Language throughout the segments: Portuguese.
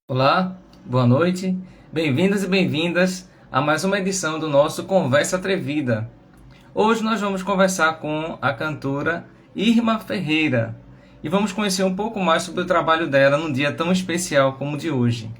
Olá, boa noite, bem-vindos e bem-vindas a mais uma edição do nosso Conversa Atrevida. Hoje nós vamos conversar com a cantora Irma Ferreira e vamos conhecer um pouco mais sobre o trabalho dela num dia tão especial como o de hoje.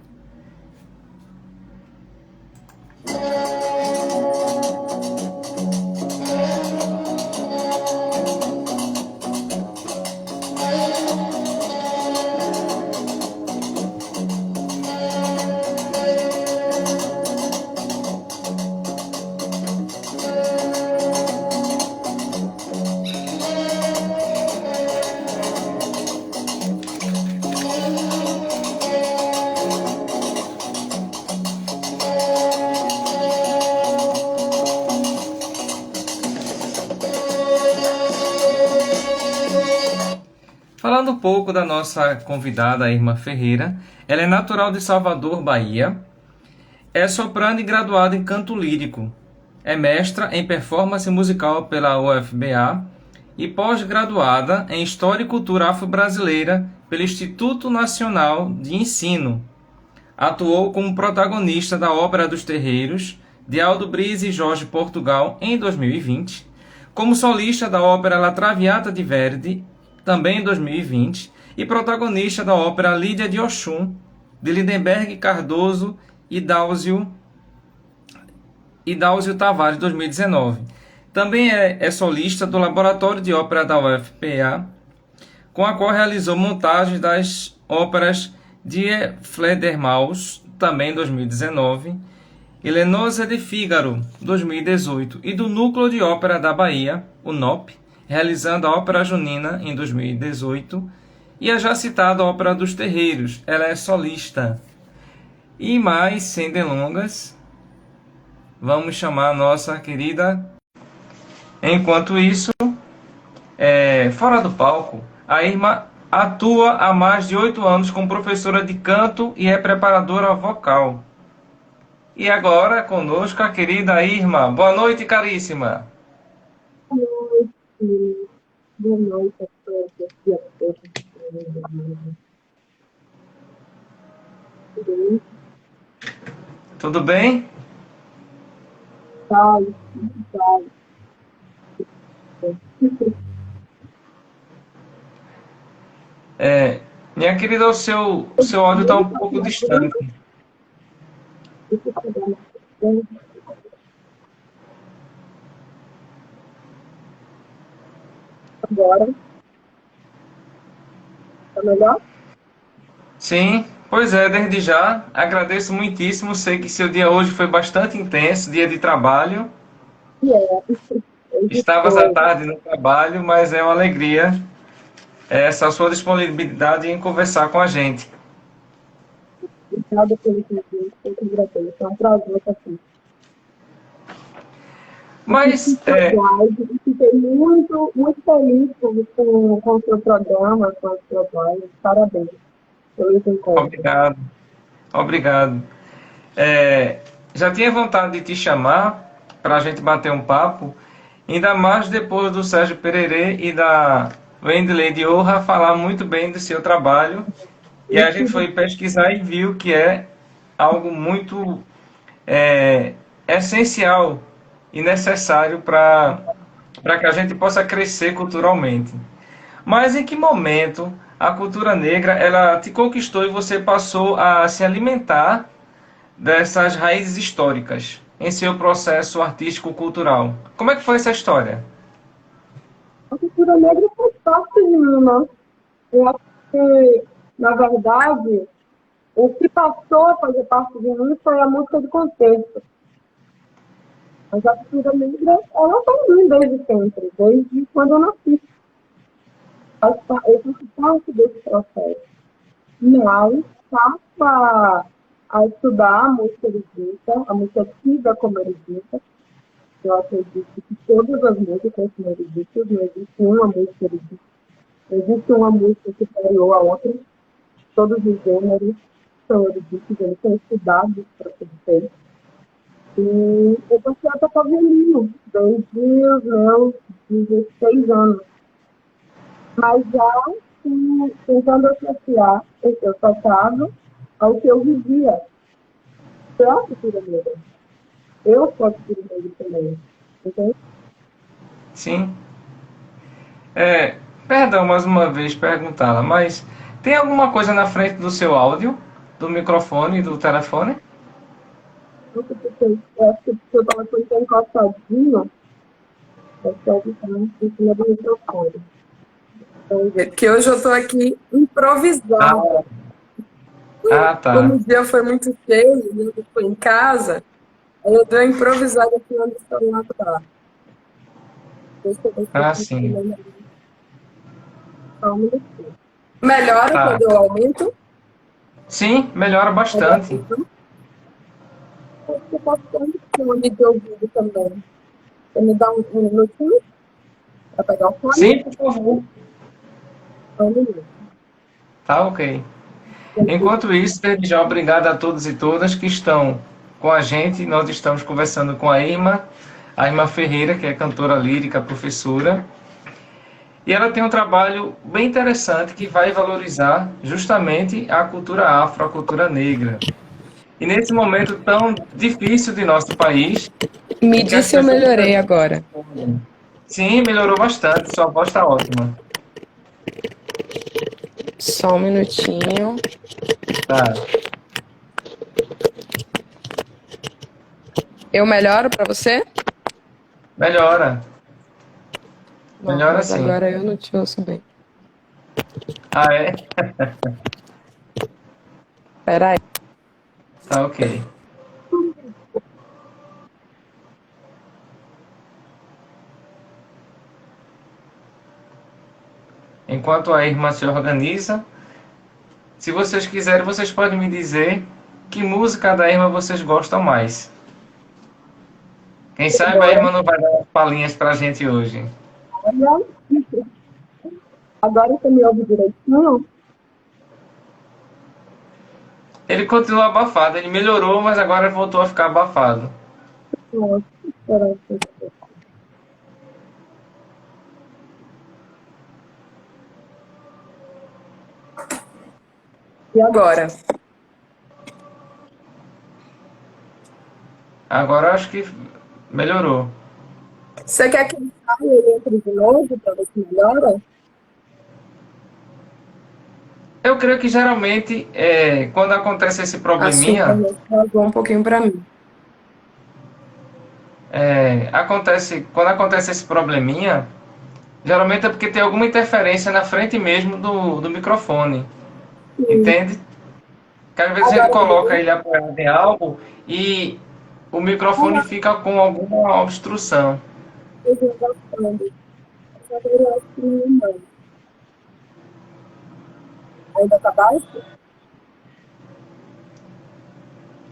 Falando um pouco da nossa convidada Irma Ferreira, ela é natural de Salvador, Bahia, é soprano e graduada em canto lírico, é mestra em performance musical pela UFBA e pós-graduada em História e Cultura Afro-Brasileira pelo Instituto Nacional de Ensino. Atuou como protagonista da Ópera dos Terreiros, de Aldo Brise e Jorge Portugal, em 2020, como solista da ópera La Traviata de Verdi, também em 2020, e protagonista da ópera Lídia de Oxum, de Lindenberg Cardoso e Dáuzio Tavares, 2019. Também é solista do Laboratório de Ópera da UFPA, com a qual realizou montagens das óperas Die Fledermaus, também em 2019, e Le Nozze de Figaro, 2018, e do Núcleo de Ópera da Bahia, o NOP, realizando a Ópera Junina em 2018, e a já citada Ópera dos Terreiros, ela é solista. E mais, sem delongas, vamos chamar a nossa querida. Enquanto isso, fora do palco, a Irma atua há mais de 8 anos como professora de canto e é preparadora vocal. E agora conosco a querida Irma. Boa noite, caríssima. Boa noite, boa noite a todos e a todas. Tudo bem? Tudo bem? Paz, paz. Minha querida, o seu áudio está um pouco distante. Agora, tá melhor? Sim, pois é, desde já agradeço muitíssimo. Sei que seu dia hoje foi bastante intenso, dia de trabalho. E é, hoje Estavas à foi. tarde no trabalho, mas é uma alegria essa sua disponibilidade em conversar com a gente. Obrigada pelo convite, eu que agradeço. É um prazer estar aqui. Mas, Assisti sua live e fiquei muito, muito feliz com o seu programa, com a sua live. Parabéns pelo encontro. obrigado, obrigado. É, já tinha vontade de te chamar para a gente bater um papo, ainda mais depois do Sérgio Pererê e da Wendley de Orra falar muito bem do seu trabalho. E a gente foi pesquisar e viu que é algo muito essencial e necessário para que a gente possa crescer culturalmente. Mas em que momento a cultura negra ela te conquistou e você passou a se alimentar dessas raízes históricas em seu processo artístico-cultural? Como é que foi essa história? A cultura negra faz parte de mim, né? Eu acho que, na verdade, o que passou a fazer parte de mim foi a música de contexto. Mas a cultura negra, ela está em mim desde sempre, desde quando eu nasci. Eu faço parte desse processo. Mas passo a estudar a música erudita, a música tida como erudita. Eu acredito que todas as músicas são eruditas, não existe uma música erudita. Não existe uma música superior à outra. Todos os gêneros são eruditos, eles são estudados para ser feitos. E eu passei a tocar violino desde os meus 16 anos. Mas já tentando associar esse tocado ao que eu vivia. Eu sou a cultura negra. Eu sou a cultura negra também. Entende? Sim. Perdão mais uma vez perguntá-la, mas tem alguma coisa na frente do seu áudio, do microfone e do telefone? Eu acho que o seu telefone está encostadinho, deve estar em cima do microfone. Vamos ver, porque hoje eu estou aqui improvisada. Ah, ah, Como tá. o dia foi muito cheio, eu estou em casa, aí eu dei uma improvisada aqui onde o celular está. Deixa eu ver se eu Ah, consigo sim. melhorar. Só um minutinho. Melhora Tá. quando eu aumento? Sim, melhora bastante. Eu posso ter um fone de ouvido também. Você me dá um minutinho para pegar o fone? Sim, por favor. Só um minuto. Tá ok. Enquanto isso, desde já obrigado a todos e todas que estão com a gente. Nós estamos conversando com a Irma Ferreira, que é cantora lírica, professora. E ela tem um trabalho bem interessante que vai valorizar justamente a cultura afro, a cultura negra. E nesse momento tão difícil de nosso país, Me em que as diz se eu pessoas melhorei agora. sim, melhorou bastante, sua voz está ótima. Só um minutinho. Tá. Eu melhoro para você? Melhora. Não, Melhora mas sim. agora eu não te ouço bem. Ah, é? Peraí. Tá ok. Enquanto a irmã se organiza, se vocês quiserem, vocês podem me dizer que música da irmã vocês gostam mais. Quem sabe a Agora, irmã não vai dar umas palhinhas pra gente hoje. olha, agora você me ouve direitinho? Ele continua abafado, ele melhorou, mas agora voltou a ficar abafado. Nossa, espera um pouco. E agora? Agora eu acho que melhorou. Você quer que eu saia e entre de novo para ver se melhora? Eu creio que geralmente, quando acontece esse A sua probleminha, internet travou um pouquinho para mim. quando acontece esse probleminha, geralmente é porque tem alguma interferência na frente mesmo do microfone, Sim. entende? Que às vezes a gente Agora tudo coloca bem? ele apoiado em algo e o microfone Ah, fica com alguma obstrução. eu estou gostando. Mas agora eu acho que não. Ainda tá baixo?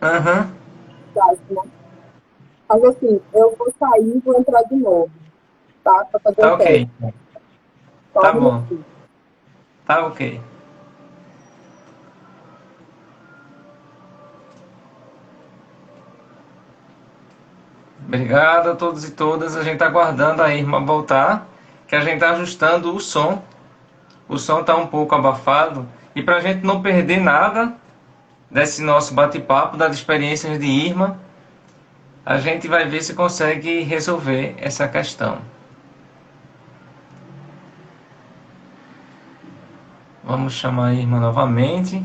Aham, Baixo, né? Mas assim, eu vou sair e vou entrar de novo, tá? Para fazer o tá teste. ok. Só um Tá bom, minutinho. tá ok. Obrigado a todos e todas. A gente está aguardando a irmã voltar, que a gente está ajustando o som. O som está um pouco abafado. E para a gente não perder nada desse nosso bate-papo, das experiências de Irma, a gente vai ver se consegue resolver essa questão. Vamos chamar a Irma novamente.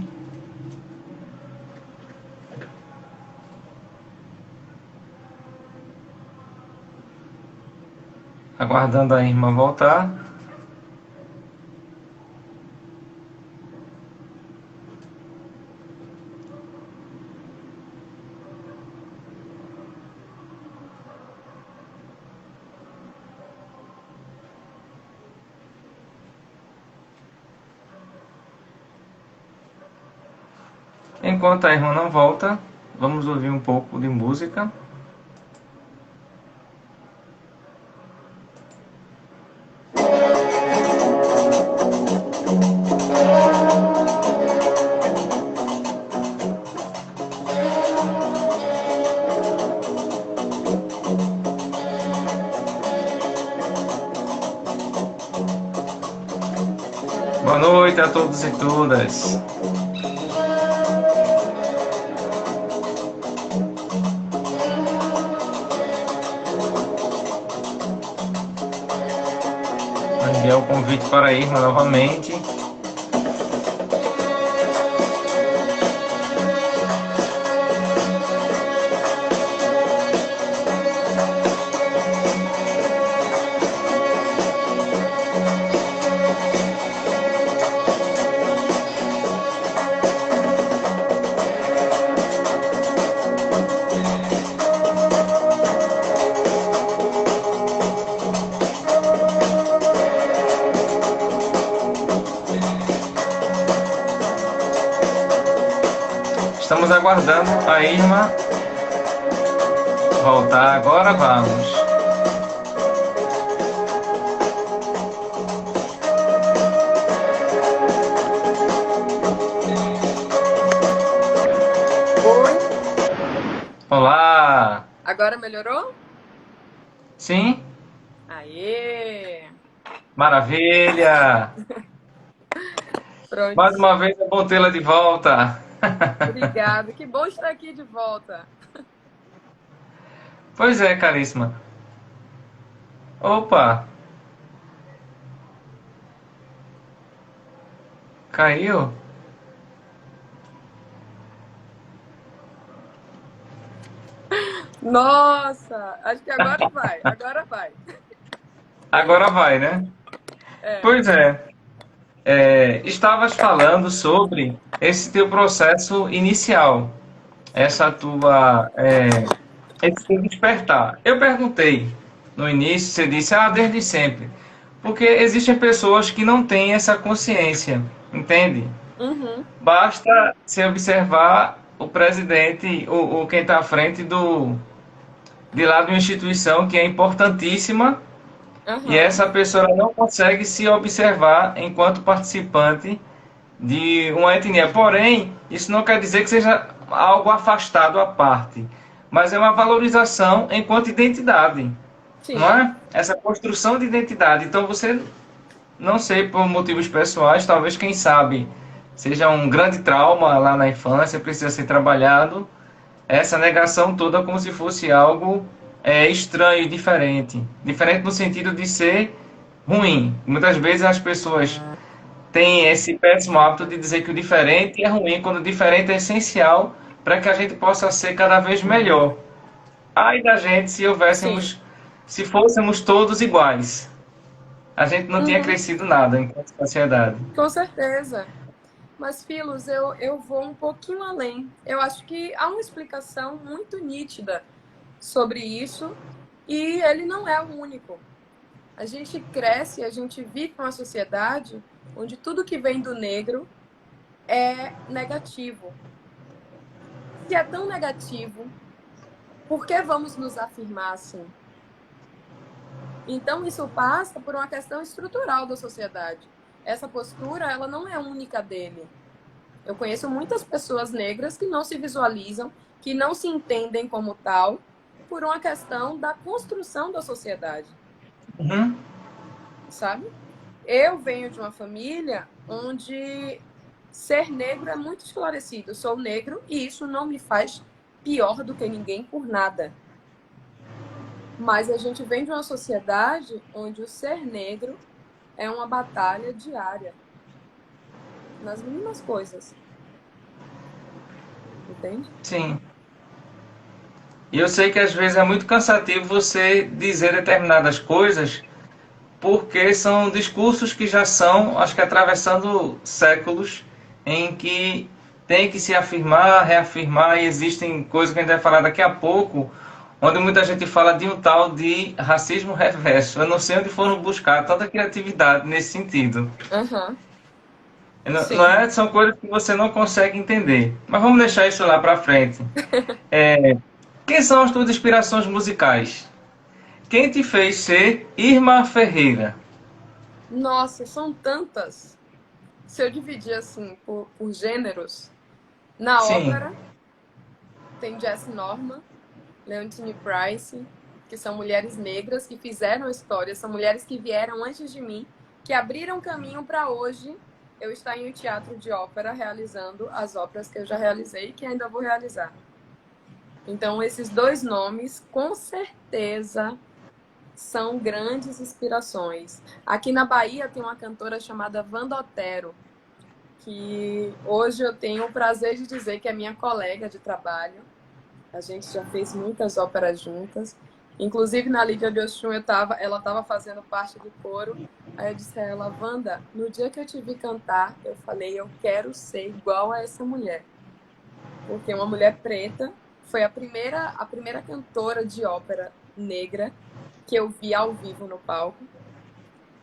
Aguardando a Irma voltar. Enquanto a Irma não volta, vamos ouvir um pouco de música. Boa noite a todos e todas. enviar o convite para a Irma novamente. Estamos aguardando a Irma voltar. Agora vamos. Oi, Olá! agora melhorou? Sim? Aê! Maravilha! Pronto. Mais uma vez é bom tê-la de volta. Obrigada. Que bom estar aqui de volta. Pois é, caríssima. Opa, caiu? Nossa, acho que agora vai. Agora vai. Agora vai, né? É. Pois é. Estavas falando sobre esse teu processo inicial, essa tua, esse teu despertar. Eu perguntei no início, você disse, desde sempre. Porque existem pessoas que não têm essa consciência, entende? Uhum. Basta se observar o presidente, o quem está à frente de lá de uma instituição que é importantíssima e Aham. essa pessoa não consegue se observar enquanto participante de uma etnia. Porém, isso não quer dizer que seja algo afastado à parte, mas é uma valorização enquanto identidade, não Sim. é? Essa construção de identidade. Então você, não sei, por motivos pessoais, talvez, quem sabe, seja um grande trauma lá na infância, precisa ser trabalhado, essa negação toda como se fosse algo estranho e diferente. Diferente no sentido de ser ruim. Muitas vezes as pessoas têm esse péssimo hábito de dizer que o diferente é ruim, quando o diferente é essencial para que a gente possa ser cada vez melhor. Ai da gente se Sim. houvéssemos, se fôssemos todos iguais. A gente não tinha Uhum. crescido nada enquanto sociedade. Com certeza. Mas, Filos, eu vou um pouquinho além. Eu acho que há uma explicação muito nítida sobre isso e ele não é o único. A gente cresce, a gente vive uma sociedade onde tudo que vem do negro é negativo. Se é tão negativo, por que vamos nos afirmar assim? Então, isso passa por uma questão estrutural da sociedade. Essa postura, ela não é única dele. Eu conheço muitas pessoas negras que não se visualizam, que não se entendem como tal, por uma questão da construção da sociedade, Uhum. sabe? Eu venho de uma família onde ser negro é muito esclarecido. Eu sou negro e isso não me faz pior do que ninguém por nada. Mas a gente vem de uma sociedade onde o ser negro é uma batalha diária, nas mínimas coisas. Entende? Sim. E eu sei que às vezes é muito cansativo você dizer determinadas coisas, porque são discursos que já são, acho que atravessando séculos, em que tem que se afirmar, reafirmar, e existem coisas que a gente vai falar daqui a pouco, onde muita gente fala de um tal de racismo reverso. Eu não sei onde foram buscar tanta criatividade nesse sentido. Aham. Não Sim. é? São coisas que você não consegue entender. Mas vamos deixar isso lá para frente. Quem são as tuas inspirações musicais? Quem te fez ser Irma Ferreira? Nossa, são tantas. Se eu dividir assim por gêneros, na Sim. ópera tem Jess Norman, Leontine Price, que são mulheres negras que fizeram história, são mulheres que vieram antes de mim, que abriram caminho para hoje eu estar em um teatro de ópera realizando as óperas que eu já realizei e que ainda vou realizar. Então, esses dois nomes, com certeza, são grandes inspirações. Aqui na Bahia tem uma cantora chamada Wanda Otero, que hoje eu tenho o prazer de dizer que é minha colega de trabalho. A gente já fez muitas óperas juntas. Inclusive, na Lídia de Oxum, ela estava fazendo parte do coro. Aí eu disse a ela, Wanda, no dia que eu te vi cantar, eu falei, eu quero ser igual a essa mulher. Porque uma mulher preta foi a primeira cantora de ópera negra que eu vi ao vivo no palco.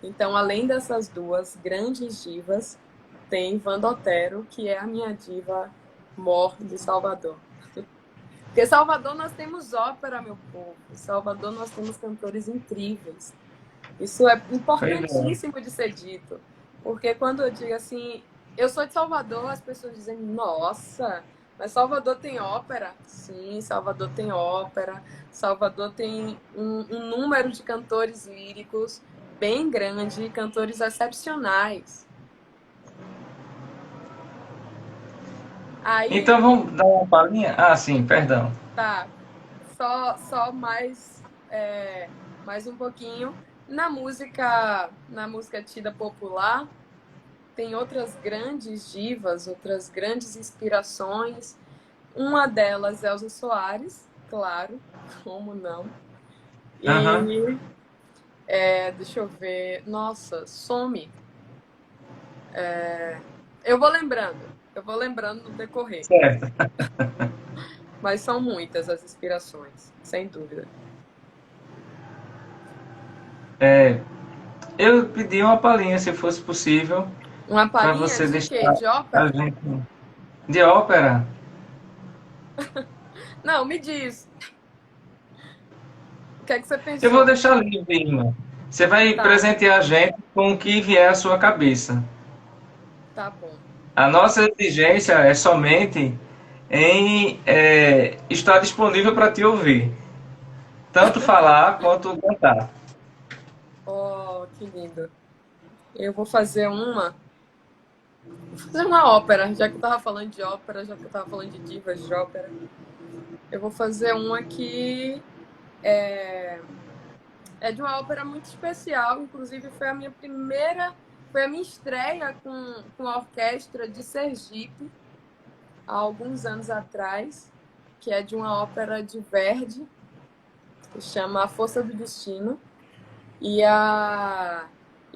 Então, além dessas duas grandes divas, tem Wanda Otero, que é a minha diva mor de Salvador. Porque Salvador nós temos ópera, meu povo. Em Salvador nós temos cantores incríveis. Isso é importantíssimo de ser dito. Porque quando eu digo assim, eu sou de Salvador, as pessoas dizem, nossa, mas Salvador tem ópera? Sim, Salvador tem ópera. Salvador tem um número de cantores líricos bem grande, cantores excepcionais. Aí, Então vamos dar uma palhinha? Ah, sim, perdão. tá, só mais um pouquinho. Na música tida popular, tem outras grandes divas, outras grandes inspirações. Uma delas é Elza Soares, claro, como não? E Aham, deixa eu ver, nossa, some. Eu vou lembrando no decorrer, certo. mas são muitas as inspirações, sem dúvida. Eu pedi uma palhinha, se fosse possível, Uma para palhinha você de deixar quê? De a ópera? gente de ópera. Não, me diz. O que é que você Eu vou pensou? deixar livre, irmã. Você vai Tá, presentear a gente com o que vier à sua cabeça. tá bom. A nossa exigência é somente em estar disponível para te ouvir, tanto falar quanto cantar. Oh, que lindo. Eu vou fazer uma ópera, já que eu tava falando de ópera, já que eu tava falando de divas de ópera. Eu vou fazer uma que é de uma ópera muito especial, inclusive foi a minha estreia com a orquestra de Sergipe, há alguns anos atrás, que é de uma ópera de Verdi, que chama A Força do Destino, e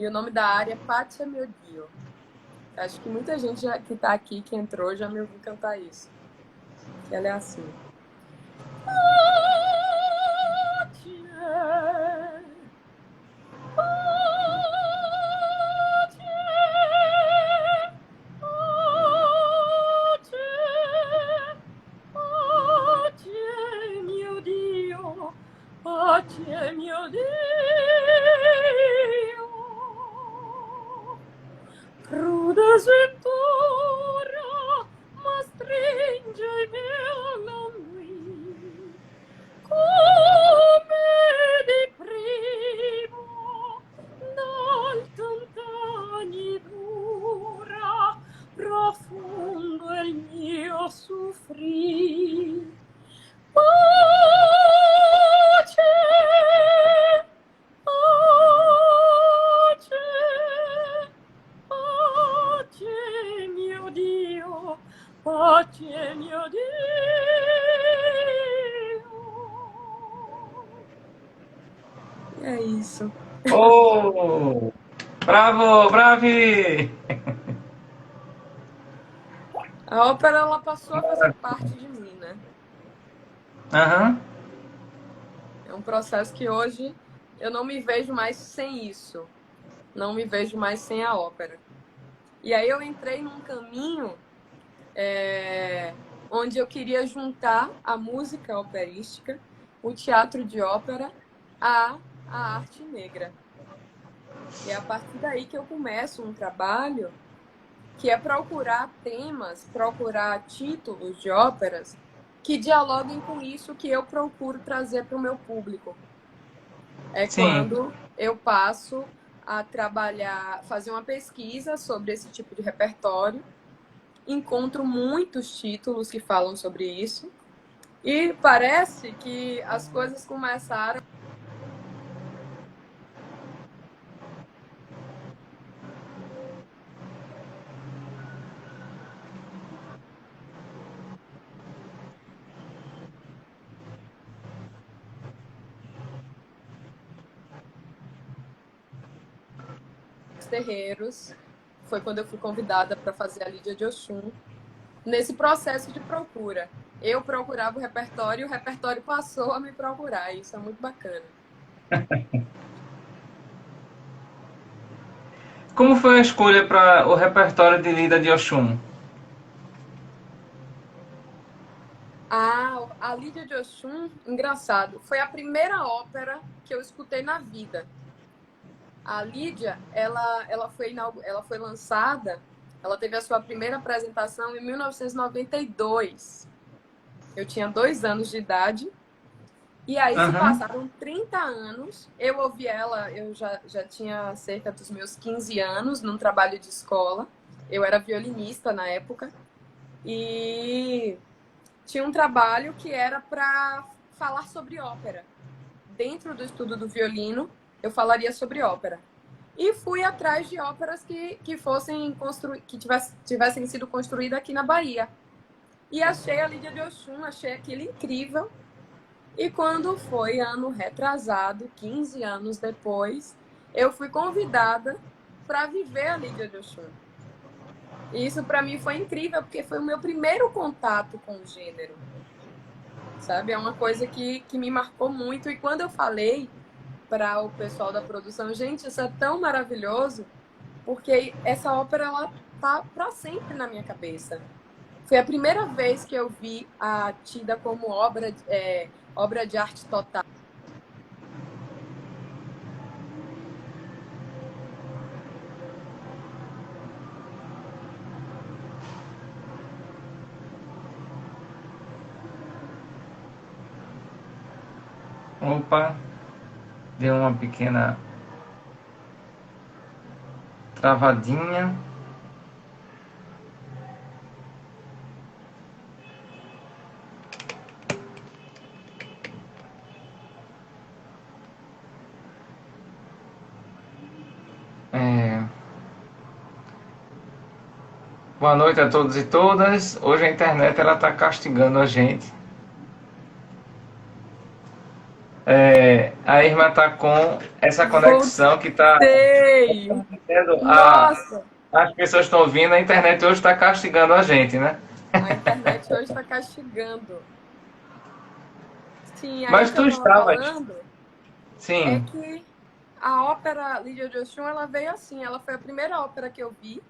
o nome da área é Pátia Mio Dio. Acho que muita gente que está aqui, que entrou, já me ouviu cantar isso. Que ela é assim. Mio Dio, pace mio Dio, cruda sventura, ma stringe nella lui, come di primo, dal tant'anni dura, profondo il mio soffrir. Pace, pace, pace, mio Dio, pace, mio Dio. E é isso. Oh! Bravo, bravi! A ópera, ela passou a fazer parte de mim, né? Aham. É um processo que hoje eu não me vejo mais sem isso. Não me vejo mais sem a ópera. E aí eu entrei num caminho onde eu queria juntar a música operística, o teatro de ópera, a arte negra. E é a partir daí que eu começo um trabalho que é procurar temas, procurar títulos de óperas que dialoguem com isso que eu procuro trazer para o meu público. É Sim. quando eu passo a trabalhar, fazer uma pesquisa sobre esse tipo de repertório, encontro muitos títulos que falam sobre isso, e parece que as coisas começaram dos Terreiros. Foi quando eu fui convidada para fazer a Lídia de Oxum. Nesse processo de procura. Eu procurava o repertório e o repertório passou a me procurar. Isso é muito bacana. Como foi a escolha para o repertório de Lida de Oxum? A Lídia de Oxum, engraçado, foi a primeira ópera que eu escutei na vida. A Lídia, ela foi lançada, ela teve a sua primeira apresentação em 1992. Eu tinha 2 anos de idade. E aí se Aham. passaram 30 anos. Eu ouvi ela, eu já tinha cerca dos meus 15 anos, num trabalho de escola. Eu era violinista na época. E tinha um trabalho que era para falar sobre ópera. Dentro do estudo do violino, eu falaria sobre ópera. E fui atrás de óperas que fossem que tivessem sido construídas aqui na Bahia. E achei a Lídia de Oxum, achei aquilo incrível. E quando foi ano retrasado, 15 anos depois, eu fui convidada para viver a Lídia de Oxum. E isso para mim foi incrível, porque foi o meu primeiro contato com o gênero. Sabe? É uma coisa que me marcou muito. E quando eu falei para o pessoal da produção, gente, isso é tão maravilhoso, porque essa ópera ela tá para sempre na minha cabeça. Foi a primeira vez que eu vi a tida como obra de arte total. Opa, deu uma pequena travadinha. É, Boa noite a todos e todas. Hoje a internet ela está castigando a gente. A irmã está com essa conexão que está Voltei! tendo Nossa! as pessoas estão ouvindo, a internet hoje está castigando a gente, né? A internet hoje está castigando. Sim, aí o Mas que eu tu estava estavas, falando é sim, que a ópera Lídia de Oxum, ela veio assim, ela foi a primeira ópera que eu vi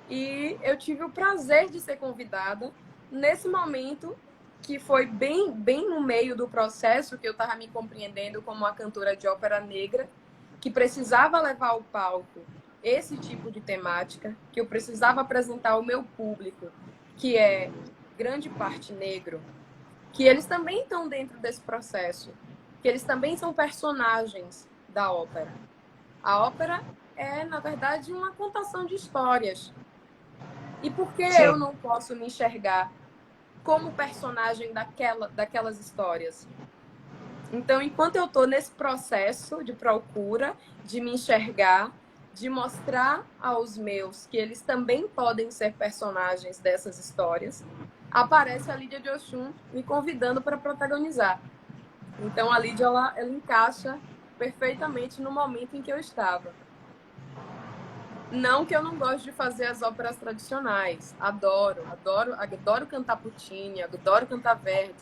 e eu tive o prazer de ser convidada nesse momento que foi bem no meio do processo que eu estava me compreendendo como uma cantora de ópera negra, que precisava levar ao palco esse tipo de temática, que eu precisava apresentar ao meu público, que é grande parte negro, que eles também estão dentro desse processo, que eles também são personagens da ópera. A ópera é, na verdade, uma contação de histórias. E por que sim, eu não posso me enxergar como personagem daquelas histórias? Então, enquanto eu estou nesse processo de procura, de me enxergar, de mostrar aos meus que eles também podem ser personagens dessas histórias, aparece a Lídia de Oxum me convidando para protagonizar. Então, a Lídia ela encaixa perfeitamente no momento em que eu estava. Não que eu não goste de fazer as óperas tradicionais. Adoro cantar Puccini, adoro cantar Verdi.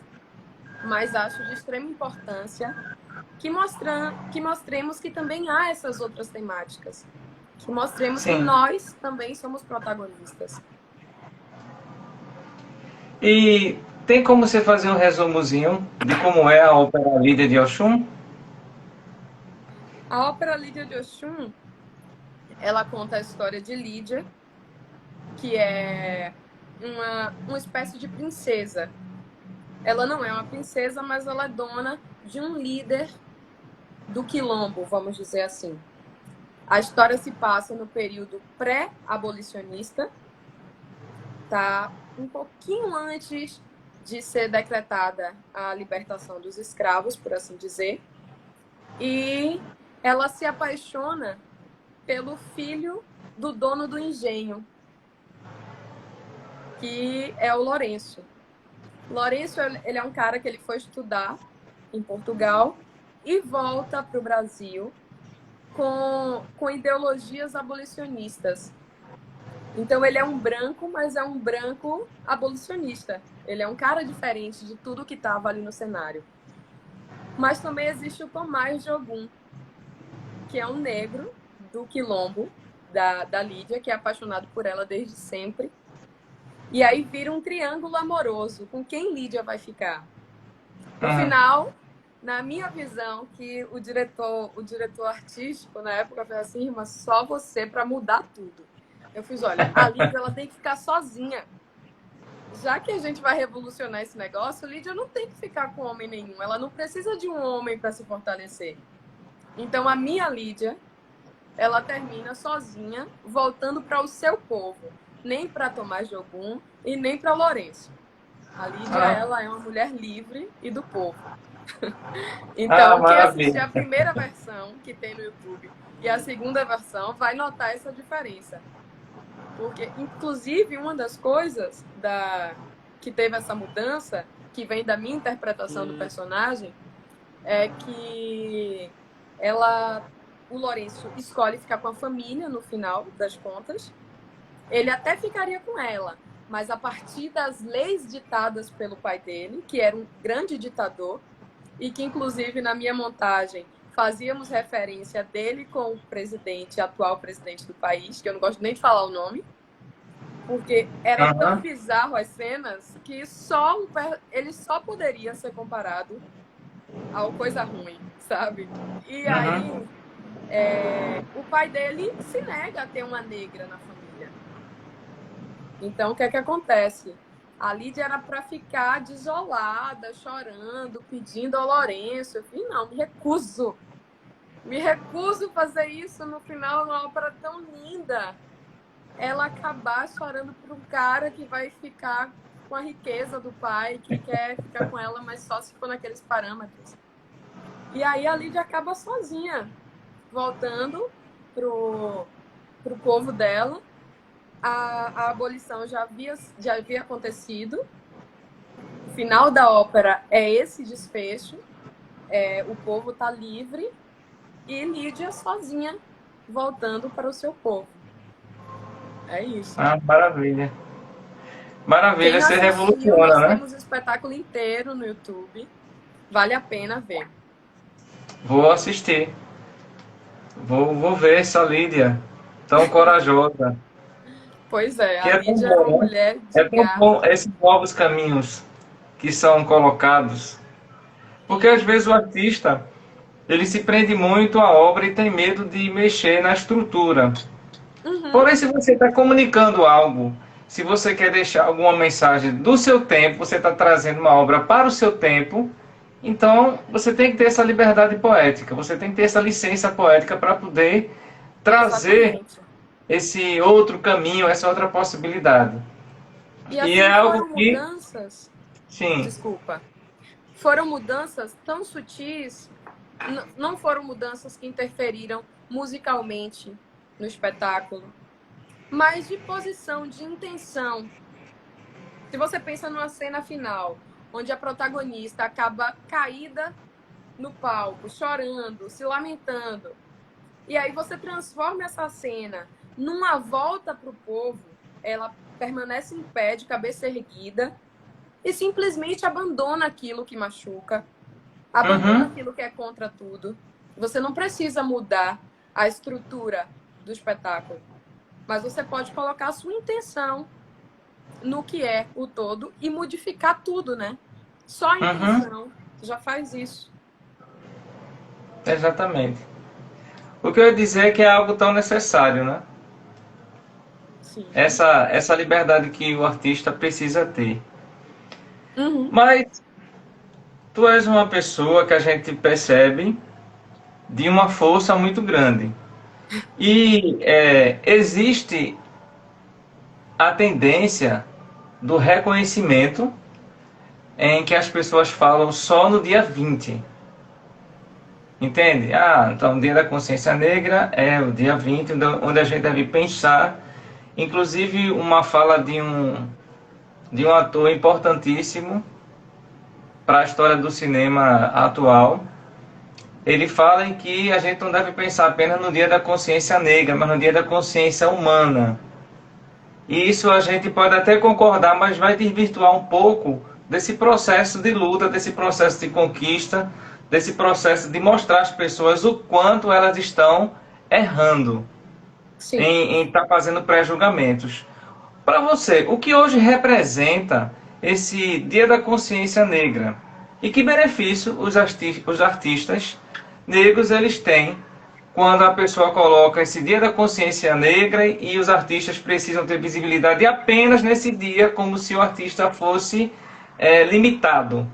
Mas acho de extrema importância que mostremos que também há essas outras temáticas. Que mostremos que sim. nós também somos protagonistas. E tem como você fazer um resumozinho de como é a ópera Lídia de Oxum? A ópera Lídia de Oxum, ela conta a história de Lídia, que é uma espécie de princesa. Ela não é uma princesa, mas ela é dona de um líder do quilombo, vamos dizer assim. A história se passa no período pré-abolicionista, tá? Um pouquinho antes de ser decretada a libertação dos escravos, por assim dizer. E ela se apaixona pelo filho do dono do engenho, que é o Lourenço. Lourenço, ele é um cara que ele foi estudar em Portugal e volta para o Brasil com ideologias abolicionistas. Então ele é um branco, mas é um branco abolicionista. Ele é um cara diferente de tudo que estava ali no cenário. Mas também existe o Tomás Jogum, que é um negro do Quilombo, da Lídia, que é apaixonado por ela desde sempre. E aí vira um triângulo amoroso. Com quem Lídia vai ficar? No final, na minha visão, que o diretor artístico, na época, falou assim, irmã, só você para mudar tudo. Eu fiz, olha, a Lídia ela tem que ficar sozinha. Já que a gente vai revolucionar esse negócio, a Lídia não tem que ficar com homem nenhum. Ela não precisa de um homem para se fortalecer. Então, a minha Lídia, ela termina sozinha, voltando para o seu povo. Nem para Tomás Jogum e nem para Lourenço. A Lídia, ela é uma mulher livre e do povo. Então, quem assistir a primeira versão que tem no YouTube e a segunda versão vai notar essa diferença. Porque, inclusive, uma das coisas que teve essa mudança, que vem da minha interpretação do personagem, é que o Lourenço escolhe ficar com a família no final das contas. Ele até ficaria com ela, mas a partir das leis ditadas pelo pai dele, que era um grande ditador, e que, inclusive, na minha montagem, fazíamos referência dele com o atual presidente do país, que eu não gosto nem de falar o nome, porque era tão bizarro as cenas que ele só poderia ser comparado ao Coisa Ruim, sabe? E aí, o pai dele se nega a ter uma negra na família. Então, o que é que acontece? A Lídia era para ficar desolada, chorando, pedindo ao Lourenço. Eu falei, não, me recuso. Me recuso a fazer isso no final de uma ópera tão linda. Ela acabar chorando por um cara que vai ficar com a riqueza do pai, que quer ficar com ela, mas só se for naqueles parâmetros. E aí a Lídia acaba sozinha, voltando pro povo dela. A abolição já havia acontecido. O final da ópera é esse desfecho. O povo está livre e Lídia sozinha voltando para o seu povo. É isso. Maravilha. Maravilha, você revoluciona, nós né? temos o espetáculo inteiro no YouTube. Vale a pena ver. Vou assistir. Vou ver essa Lídia tão corajosa. Pois é, Que a Lídia é uma mulher de É tão garra. bom esses novos caminhos que são colocados. Porque às vezes o artista, ele se prende muito à obra e tem medo de mexer na estrutura. Porém, se você está comunicando algo, se você quer deixar alguma mensagem do seu tempo, você está trazendo uma obra para o seu tempo, então você tem que ter essa liberdade poética, você tem que ter essa licença poética para poder trazer Exatamente. esse outro caminho, essa outra possibilidade. E assim, é algo foram que... mudanças. Sim. Desculpa. Foram mudanças tão sutis, não foram mudanças que interferiram musicalmente no espetáculo, mas de posição, de intenção. Se você pensa numa cena final, onde a protagonista acaba caída no palco, chorando, se lamentando, e aí você transforma essa cena numa volta para o povo, ela permanece em pé, de cabeça erguida, e simplesmente abandona aquilo que machuca, abandona aquilo que é contra tudo. Você não precisa mudar a estrutura do espetáculo, mas você pode colocar a sua intenção no que é o todo e modificar tudo, né? Só a intenção já faz isso. Exatamente. O que eu ia dizer é que é algo tão necessário, né? Sim. Essa liberdade que o artista precisa ter. Mas tu és uma pessoa que a gente percebe de uma força muito grande. E existe a tendência do reconhecimento em que as pessoas falam só no dia 20. Entende? Então o Dia da Consciência Negra é o dia 20, onde a gente deve pensar. Inclusive uma fala de um ator importantíssimo para a história do cinema atual, ele fala em que a gente não deve pensar apenas no Dia da Consciência Negra, mas no Dia da Consciência Humana. E isso a gente pode até concordar, mas vai desvirtuar um pouco desse processo de luta, desse processo de conquista, desse processo de mostrar às pessoas o quanto elas estão errando Sim. em estar fazendo pré-julgamentos. Para você, o que hoje representa esse Dia da Consciência Negra? E que benefício os artistas negros eles têm quando a pessoa coloca esse Dia da Consciência Negra e os artistas precisam ter visibilidade apenas nesse dia, como se o artista fosse limitado?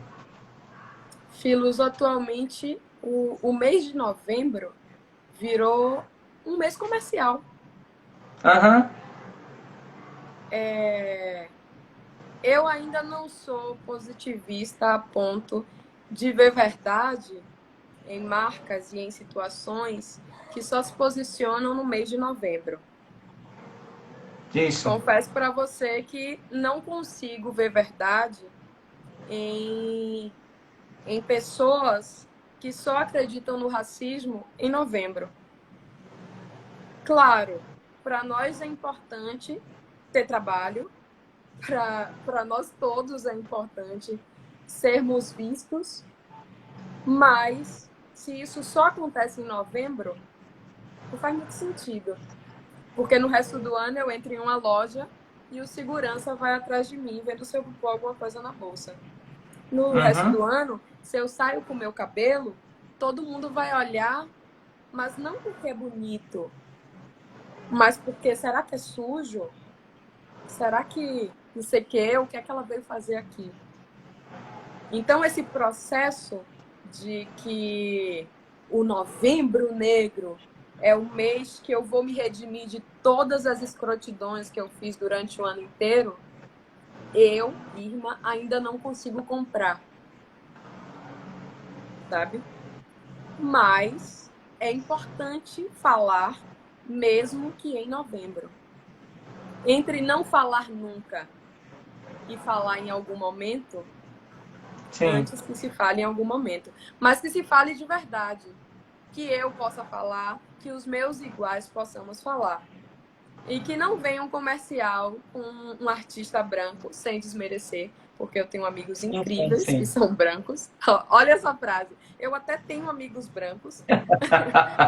Filos, atualmente, o mês de novembro virou um mês comercial. Aham. Eu ainda não sou positivista a ponto de ver verdade em marcas e em situações que só se posicionam no mês de novembro. Isso. Confesso para você que não consigo ver verdade em pessoas que só acreditam no racismo em novembro. Claro, para nós é importante ter trabalho, para nós todos é importante sermos vistos, mas se isso só acontece em novembro, não faz muito sentido. Porque no resto do ano eu entro em uma loja e o segurança vai atrás de mim vendo se eu vou pôr alguma coisa na bolsa. No resto do ano, se eu saio com o meu cabelo, todo mundo vai olhar, mas não porque é bonito, mas porque será que é sujo? Será que não sei o que é que ela veio fazer aqui? Então esse processo de que o novembro negro é o mês que eu vou me redimir de todas as escrotidões que eu fiz durante o ano inteiro, eu, Irma, ainda não consigo comprar. Sabe? Mas é importante falar, mesmo que em novembro. Entre não falar nunca e falar em algum momento, Sim. Antes que se fale em algum momento. Mas que se fale de verdade. Que eu possa falar, que os meus iguais possamos falar. E que não venha um comercial com um artista branco, sem desmerecer, porque eu tenho amigos incríveis que são brancos. Olha essa frase. Eu até tenho amigos brancos,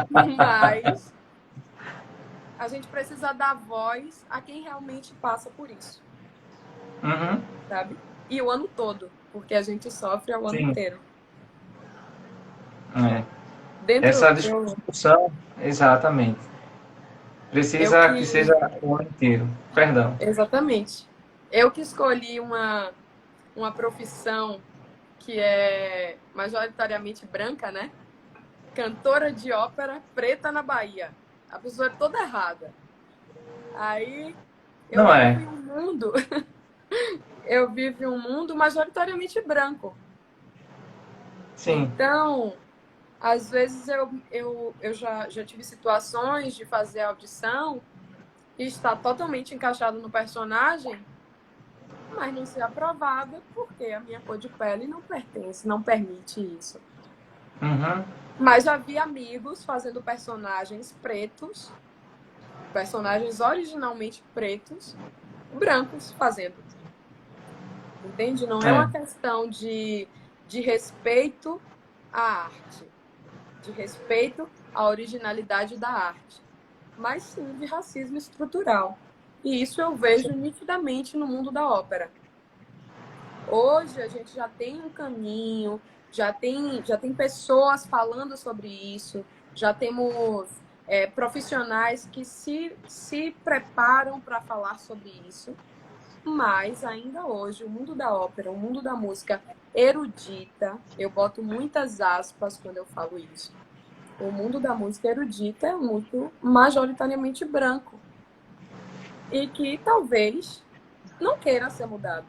mas a gente precisa dar voz a quem realmente passa por isso. Sabe? E o ano todo, porque a gente sofre o ano inteiro. Essa discussão, exatamente. Precisa que seja o ano inteiro. Perdão. Exatamente. Eu que escolhi uma profissão que é majoritariamente branca, né? Cantora de ópera preta na Bahia. A pessoa é toda errada. Aí eu vivo em um mundo... eu vivo em um mundo majoritariamente branco. Sim. Então, às vezes eu já tive situações de fazer audição e estar totalmente encaixado no personagem, mas não ser aprovada porque a minha cor de pele não pertence, não permite isso. Mas já vi amigos fazendo personagens pretos, personagens originalmente pretos, brancos fazendo. Entende? Não é uma questão de respeito à arte, de respeito à originalidade da arte, mas sim de racismo estrutural. E isso eu vejo nitidamente no mundo da ópera. Hoje a gente já tem um caminho, já tem pessoas falando sobre isso, já temos profissionais que se preparam para falar sobre isso. Mas ainda hoje, o mundo da ópera, o mundo da música erudita, eu boto muitas aspas quando eu falo isso. O mundo da música erudita é um mundo majoritariamente branco. E que talvez não queira ser mudado.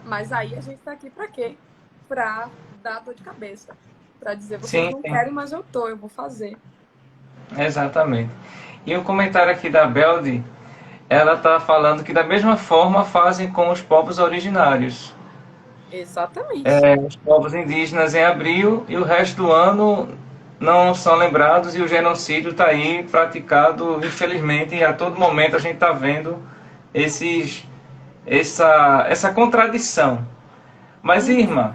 Mas aí a gente tá aqui para quê? Para dar dor de cabeça. Para dizer, vocês não querem, mas eu vou fazer. Exatamente. E um comentário aqui da Beldi, ela está falando que da mesma forma fazem com os povos originários. Exatamente. Os povos indígenas em abril e o resto do ano não são lembrados e o genocídio está aí praticado, infelizmente, e a todo momento a gente está vendo esses, essa contradição. Mas, Uhum. Irma,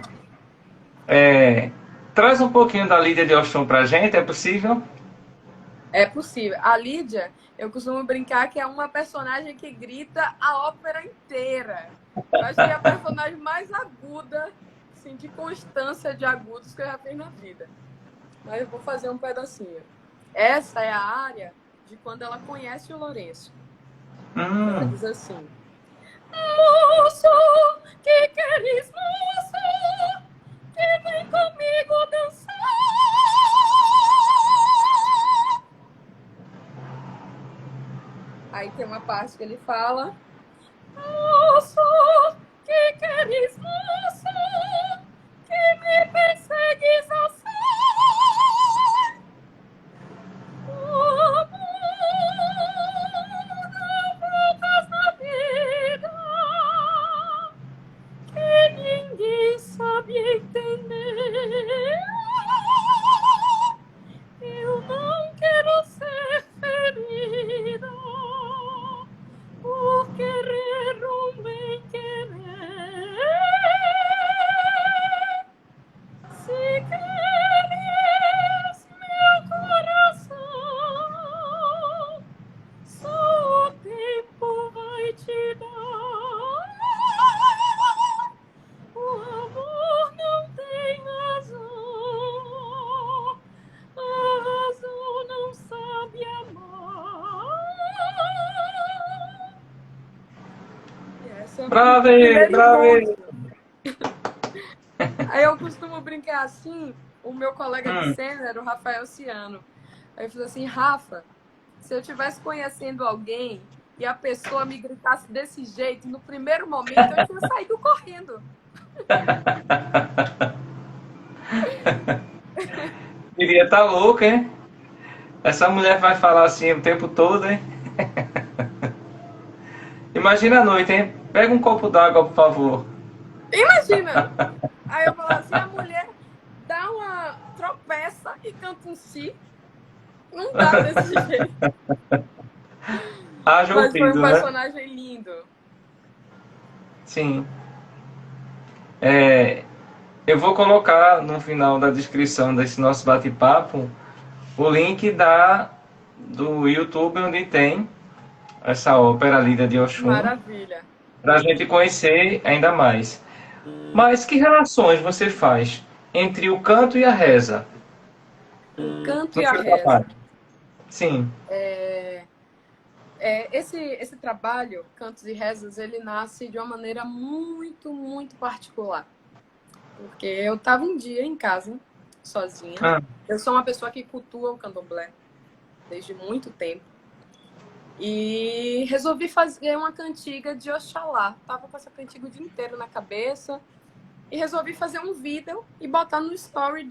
é, traz um pouquinho da Lídia de Oxum para a gente, é possível? É possível. A Lídia, eu costumo brincar que é uma personagem que grita a ópera inteira. Eu acho que é a personagem mais aguda, assim, de constância de agudos que eu já fiz na vida. Mas eu vou fazer um pedacinho. Essa é a área de quando ela conhece o Lourenço. Que ela Hum, diz assim: Moço, que queres, moço, que vem comigo dançar. Aí tem uma parte que ele fala: Moço, que queres, moço, que me persegues assim? Como não voltas na vida, que ninguém sabe entender. Eu não quero ser ferida por querer um bem querer. Se queres meu coração, só o tempo vai te dar. O amor não tem razão, a razão não sabe amar. E esse é o brave, primeiro brave. encontro. Aí eu costumo brincar assim, o meu colega de Hum. cena era o Rafael Ciano. Aí eu falei assim, Rafa, se eu estivesse conhecendo alguém e a pessoa me gritasse desse jeito, no primeiro momento eu tinha saído correndo. Queria estar louco, hein? Essa mulher vai falar assim o tempo todo, hein? Imagina a noite, hein? Pega um copo d'água, por favor. Imagina! Aí eu falava assim, a mulher dá uma tropeça e canta um si. Não dá desse jeito. Haja Mas foi um ouvido, né? personagem lindo. Sim. Eu vou colocar no final da descrição desse nosso bate-papo o link do YouTube onde tem essa ópera Lida de Oxum, Maravilha. para a gente conhecer ainda mais. Mas que relações você faz entre o canto e a reza O canto no e a seu reza. trabalho? Sim. Esse trabalho, Cantos e Rezas, ele nasce de uma maneira muito, muito particular. Porque eu estava um dia em casa, sozinha. Ah, Eu sou uma pessoa que cultua o candomblé desde muito tempo. E resolvi fazer uma cantiga de Oxalá. Tava com essa cantiga o dia inteiro na cabeça. E resolvi fazer um vídeo e botar no story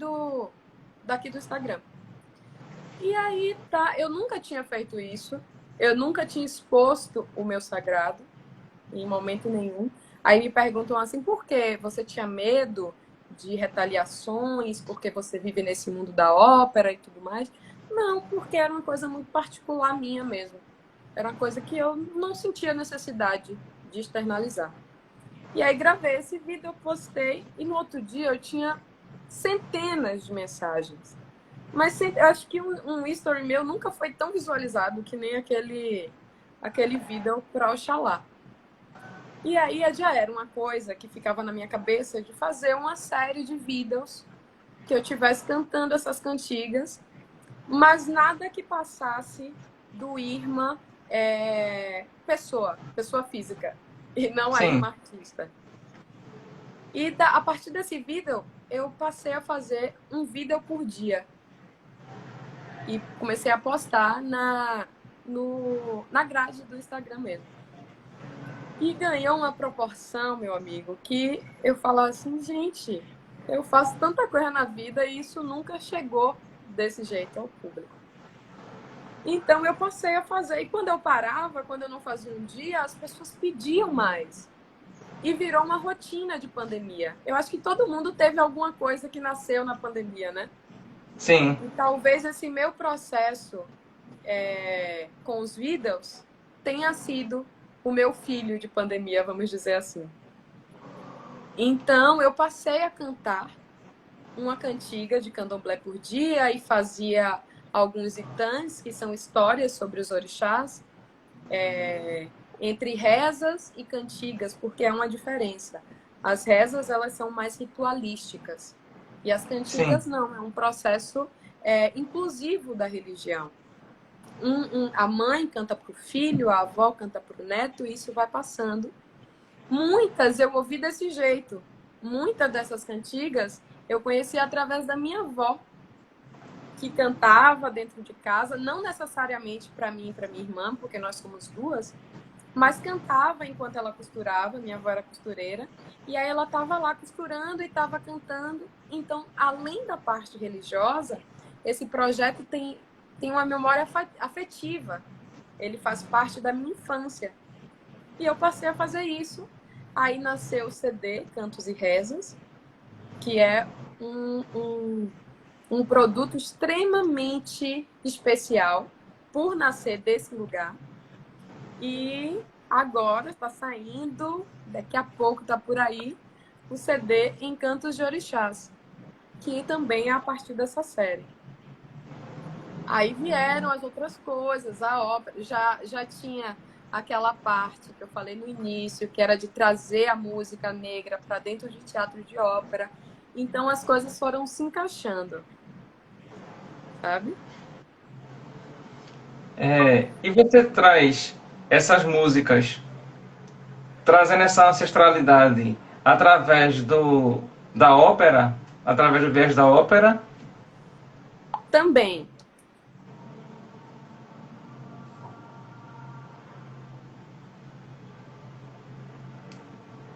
daqui do Instagram. E aí, tá, eu nunca tinha feito isso. Eu nunca tinha exposto o meu sagrado em momento nenhum. Aí me perguntam assim, por quê? Você tinha medo de retaliações, porque você vive nesse mundo da ópera e tudo mais? Não, porque era uma coisa muito particular minha mesmo. Era uma coisa que eu não sentia necessidade de externalizar. E aí gravei esse vídeo, eu postei, e no outro dia eu tinha centenas de mensagens. Mas eu acho que um story meu nunca foi tão visualizado que nem aquele vídeo para Oxalá. E aí já era uma coisa que ficava na minha cabeça de fazer uma série de vídeos que eu tivesse cantando essas cantigas, mas nada que passasse do Irma pessoa física, e não a sim. Irma artista. E a partir desse vídeo, eu passei a fazer um vídeo por dia. E comecei a postar na grade do Instagram mesmo. E ganhou uma proporção, meu amigo, que eu falo assim, gente, eu faço tanta coisa na vida e isso nunca chegou desse jeito ao público. Então eu passei a fazer. E quando eu parava, quando eu não fazia um dia, as pessoas pediam mais. e virou uma rotina de pandemia. Eu acho que todo mundo teve alguma coisa que nasceu na pandemia, né? Sim, E talvez esse meu processo com os vídeos tenha sido o meu filho de pandemia, vamos dizer assim. Então, eu passei a cantar uma cantiga de candomblé por dia e fazia alguns itãs, que são histórias sobre os orixás, entre rezas e cantigas, porque é uma diferença. As rezas, elas são mais ritualísticas e as sim. cantigas não, é um processo inclusivo da religião. A mãe canta para o filho, a avó canta para o neto, e isso vai passando. Muitas eu ouvi desse jeito. Muitas dessas cantigas eu conheci através da minha avó, que cantava dentro de casa, não necessariamente para mim e para minha irmã, porque nós somos duas, mas cantava enquanto ela costurava, minha avó era costureira, e aí ela estava lá costurando e estava cantando. Então, além da parte religiosa, esse projeto tem uma memória afetiva. Ele faz parte da minha infância. E eu passei a fazer isso. Aí nasceu o CD Cantos e Rezas, que é um produto extremamente especial por nascer desse lugar. E agora está saindo, daqui a pouco está por aí, o CD Encantos de Orixás, que também é a partir dessa série. Aí vieram as outras coisas, a ópera, já tinha aquela parte que eu falei no início, que era de trazer a música negra para dentro de teatro de ópera. Então as coisas foram se encaixando, sabe? E você traz essas músicas, trazendo essa ancestralidade através da ópera, através do viés da ópera. Também.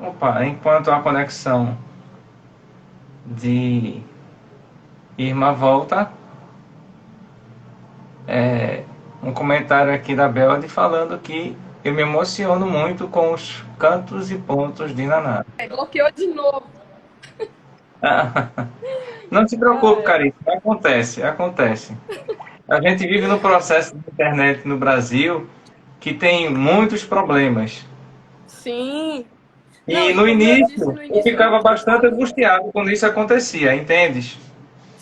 Opa, enquanto a conexão de Irma volta, um comentário aqui da Belde falando que eu me emociono muito com os cantos e pontos de Naná. Bloqueou de novo. Não se preocupe, Caríssimo, acontece, acontece. A gente vive no processo de internet no Brasil que tem muitos problemas. Sim. Não, E e no como eu disse início, no eu início, eu ficava não bastante sabia. angustiado quando isso acontecia, entendes?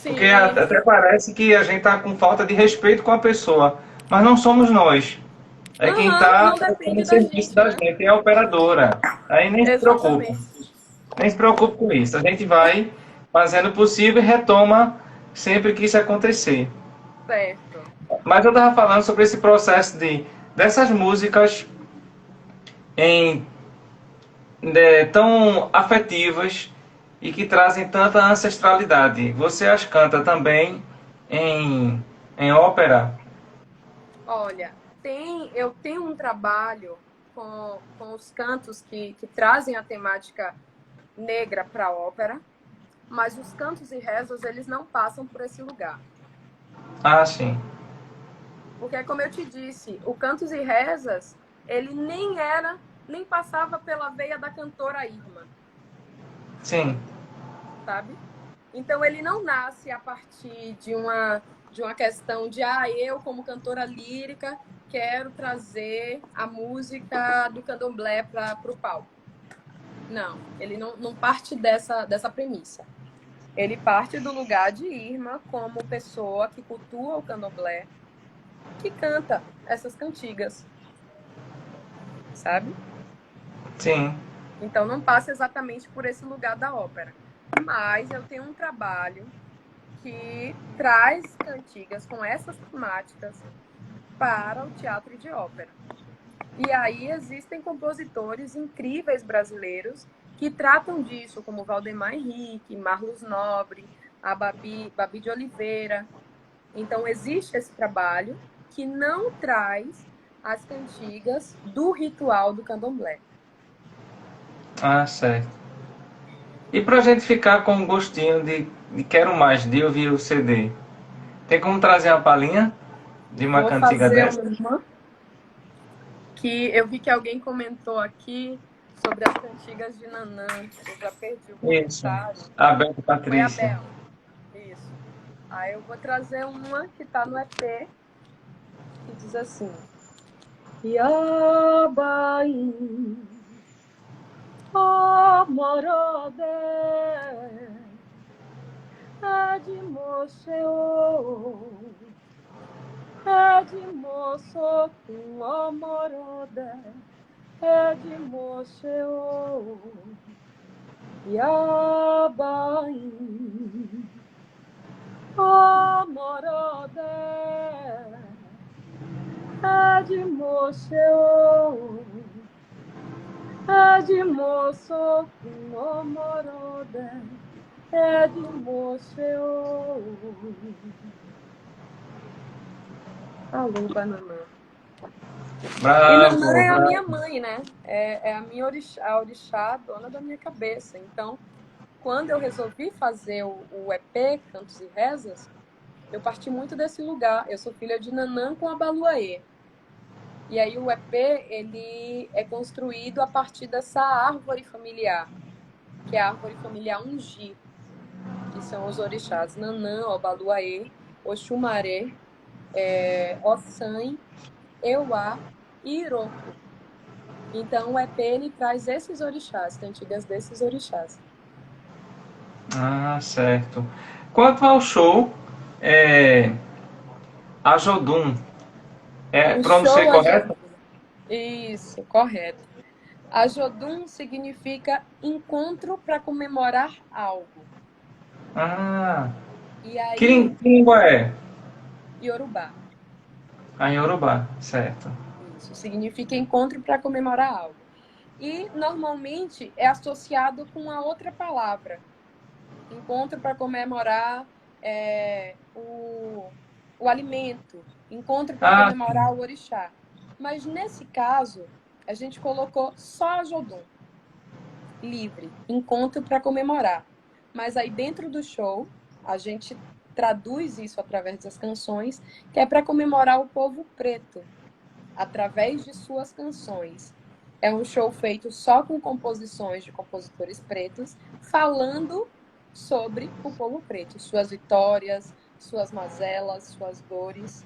Porque Sim, até parece que a gente está com falta de respeito com a pessoa, mas não somos nós. É quem está não depende no da serviço gente, da né? gente, é a operadora. Aí nem se preocupe, Exatamente. nem se preocupe com isso. A gente vai fazendo o possível e retoma sempre que isso acontecer. Certo. Mas eu estava falando sobre esse processo dessas músicas em tão afetivas e que trazem tanta ancestralidade. Você as canta também em ópera? Olha, eu tenho um trabalho com os cantos que trazem a temática negra para a ópera, mas os cantos e rezas, eles não passam por esse lugar. Ah, sim. Porque, como eu te disse, o Cantos e Rezas, ele nem passava pela veia da cantora Irma, Sim. sabe? Então, ele não nasce a partir de uma questão de, eu, como cantora lírica, quero trazer a música do candomblé para o palco. Não, ele não parte dessa premissa. Ele parte do lugar de Irma como pessoa que cultua o candomblé, que canta essas cantigas, sabe? Sim. Então não passa exatamente por esse lugar da ópera. Mas eu tenho um trabalho que traz cantigas com essas temáticas para o teatro de ópera. E aí existem compositores incríveis brasileiros que tratam disso, como Valdemar Henrique, Marlos Nobre, a Babi de Oliveira. Então existe esse trabalho que não traz as cantigas do ritual do candomblé. Ah, certo. E pra gente ficar com um gostinho de quero mais, de ouvir o CD, tem como trazer uma palhinha de uma Vou cantiga fazer dessa? uma que eu vi que alguém comentou aqui. sobre as cantigas de Nanã. Eu já perdi o Isso. comentário. Abel e Foi Patrícia. Abel. Isso. Aí eu vou trazer uma que tá no EP, que diz assim: Yabaim, Amorode, Edmoceu, Edmoço com Amorode, Edmoceu, Yabaim, Amorode, Edmoceu, Edmoço com Amorode, Edmoceu. Alô, banana. E Nanã Bravo, é a bravo. minha mãe, né? É a minha orixá, a orixá, dona da minha cabeça. Então, quando eu resolvi fazer o EP, Cantos e Rezas, eu parti muito desse lugar. Eu sou filha de Nanã com Abaluaê. E aí o EP, ele é construído a partir dessa árvore familiar, que é a árvore familiar Ungi, que são os orixás Nanã, Obaluaê, Oxumaré, Ossan, Euá e Iroko. Então o EP, ele traz esses orixás, cantigas desses orixás. Ah, certo. Quanto ao show, a Jodum, O pronunciei show correto? Ajodum. Isso, correto. Ajodum significa encontro para comemorar algo. Ah, E aí, que língua é? Yorubá. Ah, em Yorubá, certo. Isso, significa encontro para comemorar algo. E, normalmente, é associado com a outra palavra. Encontro para comemorar o alimento. Encontro para Ah, sim. comemorar o orixá. Mas, nesse caso, a gente colocou só Ajodum. Livre. Encontro para comemorar. Mas aí, dentro do show, a gente traduz isso através das canções, que é para comemorar o povo preto, através de suas canções. É um show feito só com composições de compositores pretos, falando sobre o povo preto, suas vitórias, suas mazelas, suas dores.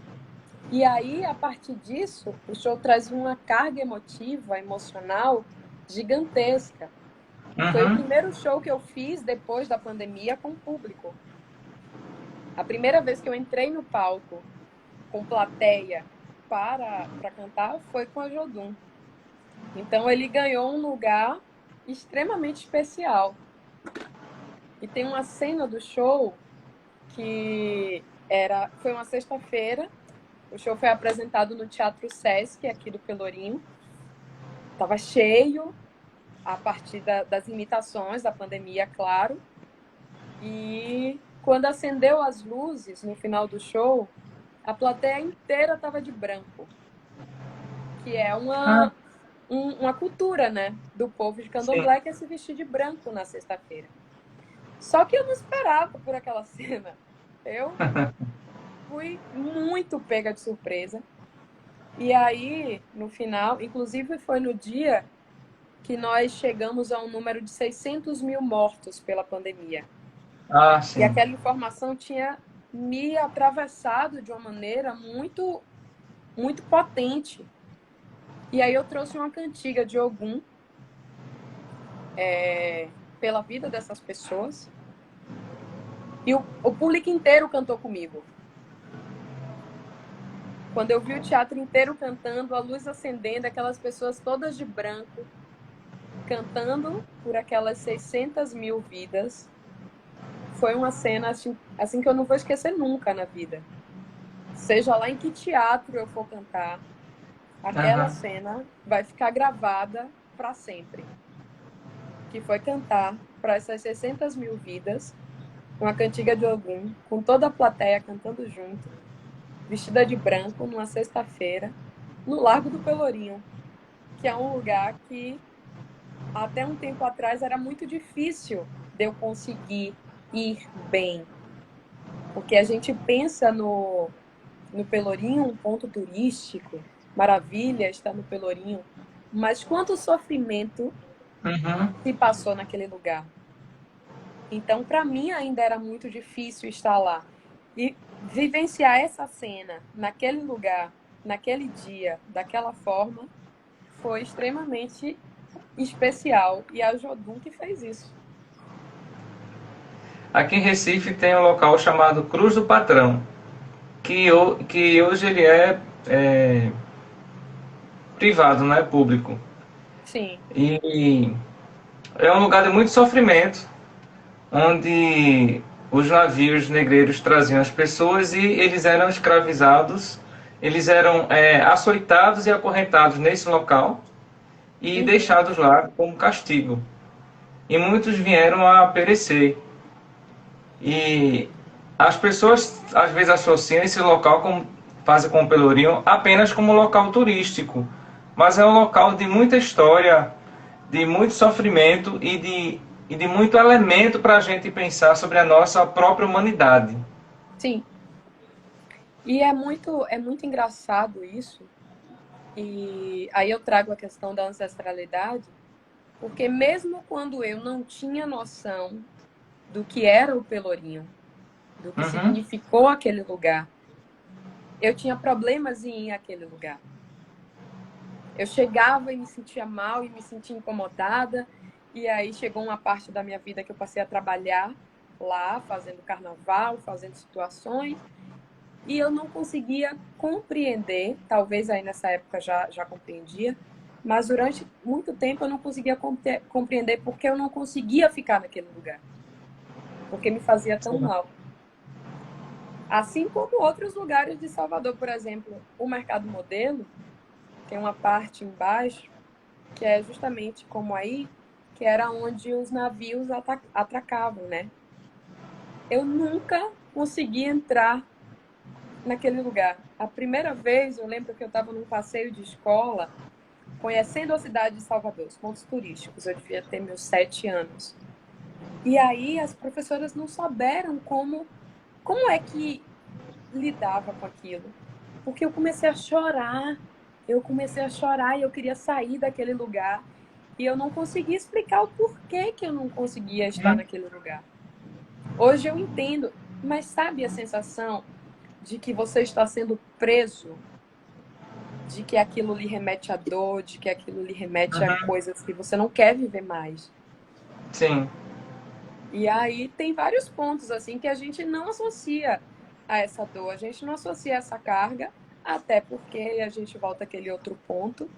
E aí, a partir disso, o show traz uma carga emotiva, emocional, gigantesca. Foi o Uhum. primeiro show que eu fiz depois da pandemia com público. A primeira vez que eu entrei no palco com plateia para cantar foi com a Jodum. Então ele ganhou um lugar extremamente especial. E tem uma cena do show que foi uma sexta-feira. O show foi apresentado no Teatro Sesc, aqui do Pelourinho. Estava cheio, a partir das limitações da pandemia, claro. E quando acendeu as luzes no final do show, a plateia inteira estava de branco. Que é Ah, uma cultura, né, do povo de sim. Candomblé, que é se vestir de branco na sexta-feira. Só que eu não esperava por aquela cena. Eu fui muito pega de surpresa. E aí, no final, inclusive foi no dia que nós chegamos a um número de 600 mil mortos pela pandemia. Ah, E sim. aquela informação tinha me atravessado de uma maneira muito, muito potente. E aí eu trouxe uma cantiga de Ogum, pela vida dessas pessoas. E o público inteiro cantou comigo. Quando eu vi o teatro inteiro cantando, a luz acendendo, aquelas pessoas todas de branco, cantando por aquelas 600 mil vidas, foi uma cena assim que eu não vou esquecer nunca na vida. Seja lá em que teatro eu for cantar, aquela Aham. cena vai ficar gravada para sempre. Que foi cantar para essas 600 mil vidas, uma cantiga de Ogum, com toda a plateia cantando junto, vestida de branco, numa sexta-feira, no Largo do Pelourinho, que é um lugar que até um tempo atrás era muito difícil de eu conseguir ir bem. Porque a gente pensa no Pelourinho, um ponto turístico, maravilha estar no Pelourinho, mas quanto sofrimento Uhum. se passou naquele lugar. Então, para mim, ainda era muito difícil estar lá. E vivenciar essa cena naquele lugar, naquele dia, daquela forma, foi extremamente especial. E a Jodum que fez isso. Aqui em Recife tem um local chamado Cruz do Patrão, que hoje ele é privado, não é público. Sim. E é um lugar de muito sofrimento, onde os navios negreiros traziam as pessoas e eles eram escravizados, eles eram açoitados e acorrentados nesse local e Uhum. deixados lá como castigo. E muitos vieram a perecer. E as pessoas às vezes associam esse local, como fazem com o Pelourinho, apenas como local turístico. Mas é um local de muita história, de muito sofrimento e de muito elemento para a gente pensar sobre a nossa própria humanidade. Sim. E é muito engraçado isso. E aí eu trago a questão da ancestralidade, porque mesmo quando eu não tinha noção do que era o Pelourinho, do que Uhum, significou aquele lugar, eu tinha problemas em ir àquele lugar. Eu chegava e me sentia mal e me sentia incomodada, e aí chegou uma parte da minha vida que eu passei a trabalhar lá, fazendo carnaval, fazendo situações, e eu não conseguia compreender, talvez aí nessa época já compreendia, mas durante muito tempo eu não conseguia compreender porque eu não conseguia ficar naquele lugar, porque me fazia tão mal. Assim como outros lugares de Salvador, por exemplo, o Mercado Modelo tem uma parte embaixo que é justamente como aí, que era onde os navios atracavam, né? Eu nunca consegui entrar naquele lugar. A primeira vez, eu lembro que eu estava num passeio de escola, conhecendo a cidade de Salvador, os pontos turísticos. Eu devia ter meus 7 anos. E aí as professoras não souberam como é que lidava com aquilo. Porque eu comecei a chorar. Eu comecei a chorar e eu queria sair daquele lugar. E eu não conseguia explicar o porquê que eu não conseguia estar uhum, naquele lugar. Hoje eu entendo, mas sabe a sensação de que você está sendo preso, de que aquilo lhe remete à dor, de que aquilo lhe remete a uhum. coisas que você não quer viver mais. Sim, E aí tem vários pontos assim que a gente não associa a essa dor, a gente não associa a essa carga, até porque a gente volta àquele outro ponto.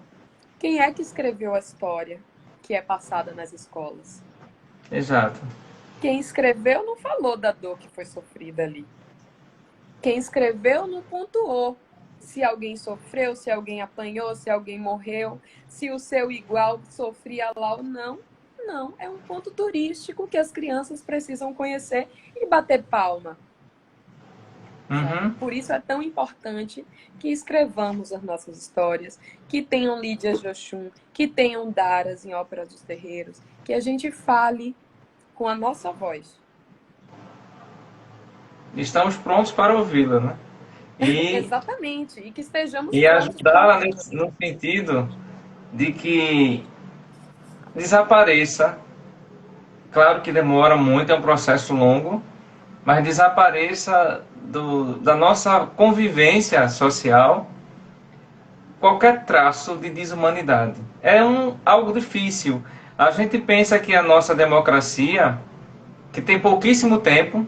Quem é que escreveu a história que é passada nas escolas? exato. Quem escreveu não falou da dor que foi sofrida ali. Quem escreveu não pontuou se alguém sofreu, se alguém apanhou, se alguém morreu, se o seu igual sofria lá ou não. Não, é um ponto turístico que as crianças precisam conhecer e bater palma, sabe? Uhum. Por isso é tão importante que escrevamos as nossas histórias, que tenham Lídias de Oxum, que tenham Daras em Ópera dos Terreiros, que a gente fale com a nossa voz. Estamos prontos para ouvi-la, né? E, Exatamente, e que estejamos e prontos para ajudá-la ouvi-la. no sentido de que desapareça. Claro que demora muito, é um processo longo, mas desapareça da nossa convivência social qualquer traço de desumanidade. É algo difícil. A gente pensa que a nossa democracia, que tem pouquíssimo tempo,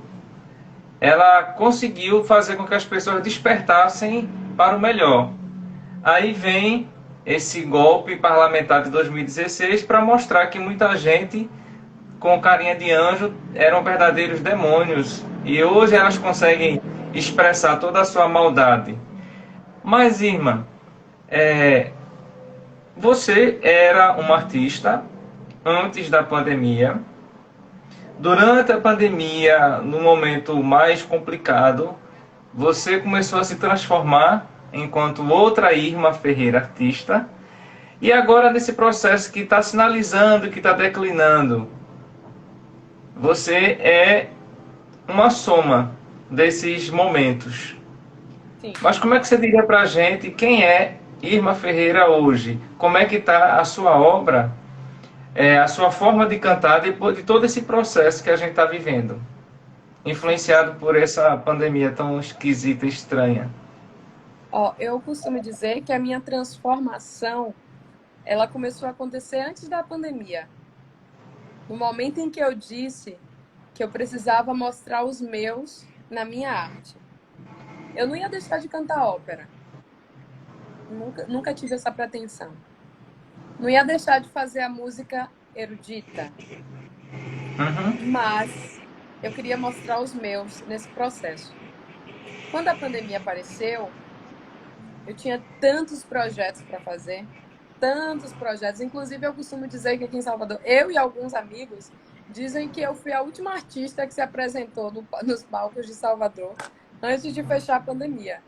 ela conseguiu fazer com que as pessoas despertassem para o melhor. Aí vem esse golpe parlamentar de 2016 para mostrar que muita gente com carinha de anjo eram verdadeiros demônios e hoje elas conseguem expressar toda a sua maldade. Mas, irmã, é, você era uma artista antes da pandemia. Durante a pandemia, no momento mais complicado, você começou a se transformar enquanto outra Irma Ferreira artista. E agora, nesse processo que está sinalizando, que está declinando, você é uma soma desses momentos. Sim. Mas como é que você diria para a gente quem é Irma Ferreira hoje? Como é que está a sua obra a sua forma de cantar depois de todo esse processo que a gente está vivendo, influenciado por essa pandemia tão esquisita e estranha? Ó, eu costumo dizer que a minha transformação, ela começou a acontecer antes da pandemia. No momento em que eu disse que eu precisava mostrar os meus na minha arte. Eu não ia deixar de cantar ópera. Nunca tive essa pretensão. Não ia deixar de fazer a música erudita. Uhum. Mas eu queria mostrar os meus nesse processo. Quando a pandemia apareceu, eu tinha tantos projetos para fazer, tantos projetos. Inclusive, eu costumo dizer que aqui em Salvador, eu e alguns amigos dizem que eu fui a última artista que se apresentou nos palcos de Salvador antes de fechar a pandemia.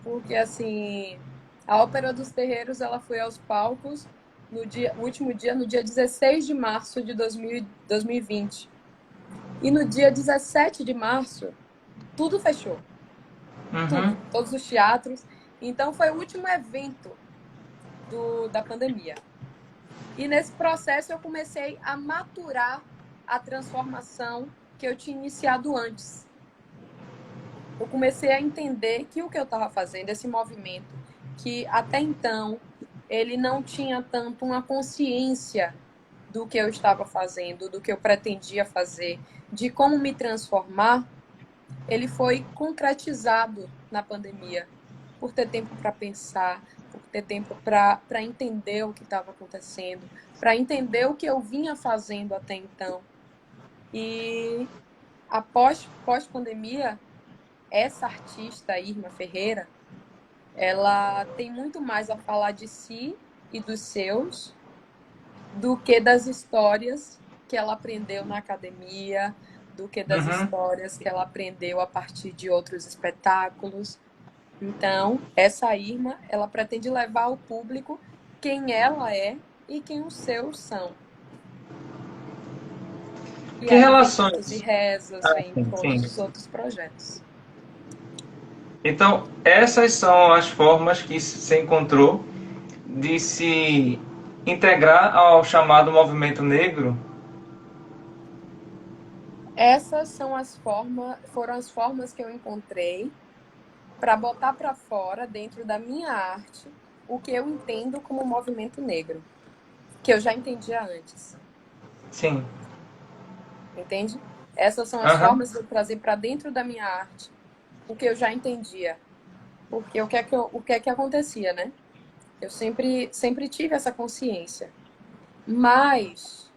Porque, assim, a Ópera dos Terreiros, ela foi aos palcos no último dia, no dia 16 de março de 2020. E no dia 17 de março, tudo fechou. Tudo, todos os teatros. Então, foi o último evento da pandemia. E nesse processo, eu comecei a maturar a transformação que eu tinha iniciado antes. Eu comecei a entender que o que eu estava fazendo, esse movimento, que até então ele não tinha tanto uma consciência do que eu estava fazendo, do que eu pretendia fazer, de como me transformar, ele foi concretizado na pandemia, por ter tempo para pensar, por ter tempo para entender o que estava acontecendo, para entender o que eu vinha fazendo até então. E após pós-pandemia, essa artista, Irma Ferreira, ela tem muito mais a falar de si e dos seus do que das histórias que ela aprendeu na academia, do que das histórias que ela aprendeu a partir de outros espetáculos. Então, essa Irma, ela pretende levar ao público quem ela é e quem os seus são. E Que aí relações? vem Cantos e Rezas, vem todos os outros projetos. Então, essas são as formas que se encontrou de se integrar ao chamado movimento negro? Essas foram as formas que eu encontrei para botar para fora, dentro da minha arte, o que eu entendo como movimento negro, que eu já entendia antes. Sim. Entende? Essas são as formas de eu trazer para dentro da minha arte o que eu já entendia. Porque o que é que acontecia, né? Eu sempre tive essa consciência. Mas,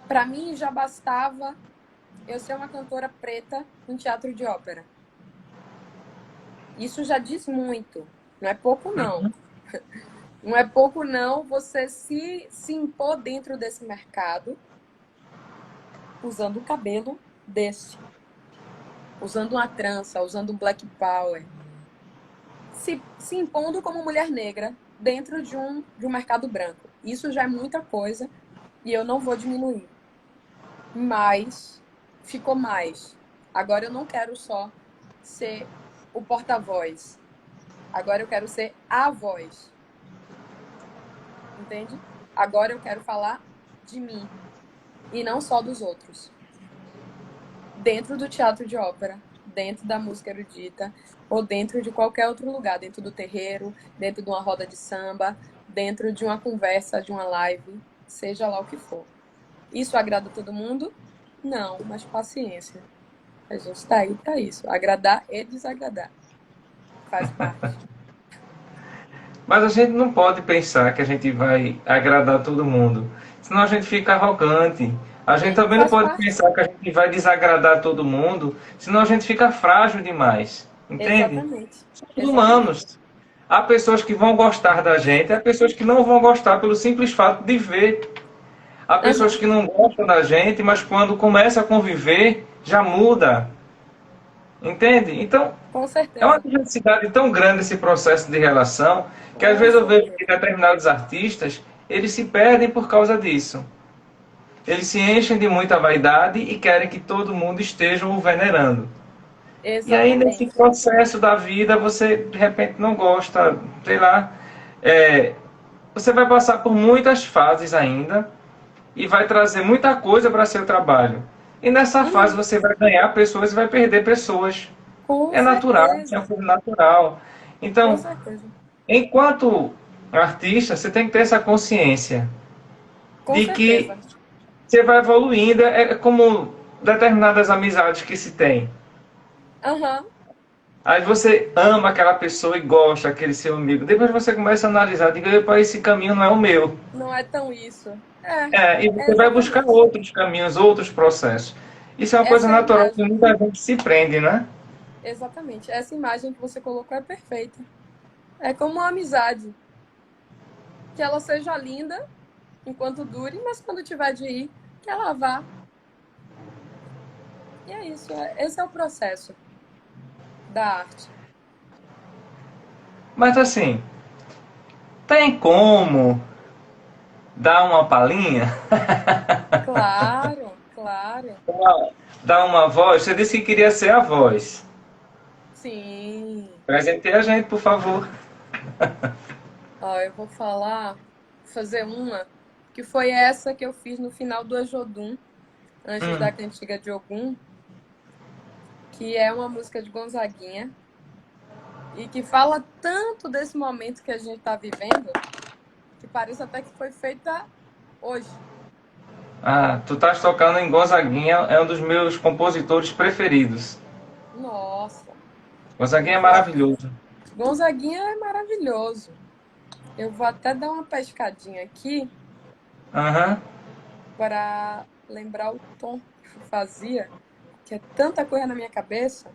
para mim, já bastava eu ser uma cantora preta em teatro de ópera. Isso já diz muito. Não é pouco, não. Não é pouco, não, você se impor dentro desse mercado usando o cabelo desse. Usando uma trança, usando um black power. Se impondo como mulher negra dentro de um mercado branco. Isso já é muita coisa e eu não vou diminuir. Mas ficou mais. Agora eu não quero só ser o porta-voz. Agora eu quero ser a voz. Entende? Agora eu quero falar de mim e não só dos outros. Dentro do teatro de ópera, dentro da música erudita, ou dentro de qualquer outro lugar, dentro do terreiro, dentro de uma roda de samba, dentro de uma conversa, de uma live, seja lá o que for. Isso agrada todo mundo? Não, mas paciência. A gente está aí para isso, agradar e desagradar. Faz parte. Mas a gente não pode pensar que a gente vai agradar todo mundo, senão a gente fica arrogante. A gente também não pode pensar que a gente vai desagradar todo mundo, senão a gente fica frágil demais. Entende? Exatamente. Somos humanos. Há pessoas que vão gostar da gente, há pessoas que não vão gostar pelo simples fato de ver. Há pessoas que não gostam da gente, mas quando começa a conviver, já muda. Entende? Então, com certeza. É uma diversidade tão grande esse processo de relação, que às vezes eu vejo que determinados artistas, eles se perdem por causa disso. Eles se enchem de muita vaidade e querem que todo mundo esteja o venerando. Exatamente. E aí, nesse processo da vida, você, de repente, não gosta, sei lá, você vai passar por muitas fases ainda, e vai trazer muita coisa para seu trabalho. E nessa fase você vai ganhar pessoas e vai perder pessoas. Com É natural, isso é uma certeza, coisa natural. com Então, certeza, enquanto artista, você tem que ter essa consciência com de que certeza. você vai evoluindo, é como determinadas amizades que se tem. Aham, Aí você ama aquela pessoa e gosta daquele seu amigo. Depois você começa a analisar, diga, "Epa, esse caminho não é o meu." não é tão isso. É, e É você vai buscar exatamente. outros caminhos, outros processos. Isso é uma coisa Essa é a natural que imagem. muita gente se prende, né? Exatamente. Essa imagem que você colocou é perfeita. É como uma amizade. Que ela seja linda enquanto dure, mas quando tiver de ir, que ela vá. E é isso. Esse é o processo da arte. Mas assim, tem como dar uma palhinha, Claro, claro. dar uma voz? Você disse que queria ser a voz. Sim. Presenteie a gente, por favor. Ó, eu vou fazer uma, que foi essa que eu fiz no final do Ajodum, antes da Hum, cantiga de Ogum, que é uma música de Gonzaguinha, e que fala tanto desse momento que a gente está vivendo, que parece até que foi feita hoje. tu estás tocando em Gonzaguinha, é um dos meus compositores preferidos. Nossa, eu Gonzaguinha é vou. maravilhoso. Gonzaguinha é maravilhoso. Eu vou até dar uma pescadinha aqui Aham, para lembrar o tom que fazia, que é tanta coisa na minha cabeça.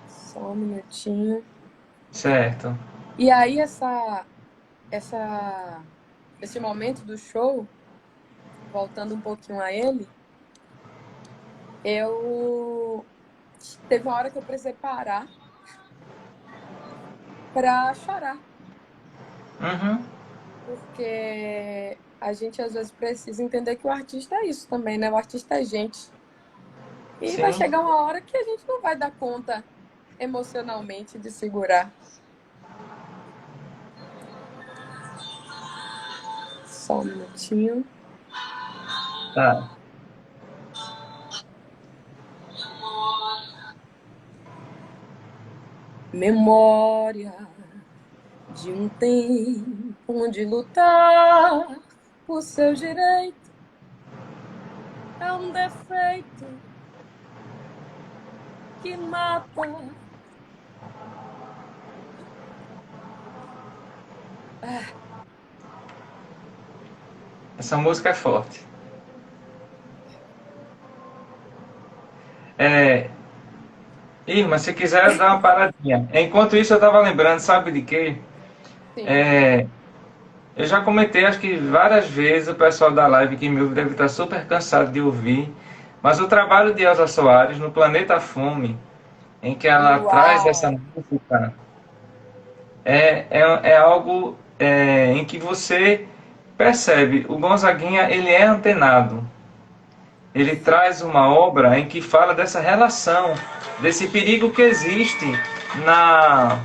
Só um minutinho. certo. E aí esse momento do show, voltando um pouquinho a ele, eu teve uma hora que eu precisei parar para chorar, Uhum, porque a gente às vezes precisa entender que o artista é isso também, né? O artista é gente. E vai sim. chegar uma hora que a gente não vai dar conta emocionalmente de segurar. Só um minutinho. Tá. Memória de um tempo onde lutar por seu direito é um defeito que mata. Essa música é forte. É, Irma, se quiser dar uma paradinha. Enquanto isso, eu estava lembrando, sabe de quê? Sim. É, eu já comentei, acho que várias vezes, o pessoal da live que me ouve deve estar super cansado de ouvir, mas o trabalho de Elza Soares no Planeta Fome, em que ela traz essa Uau! música, é algo em que você percebe, o Gonzaguinha, ele é antenado. Ele traz uma obra em que fala dessa relação, desse perigo que existe na,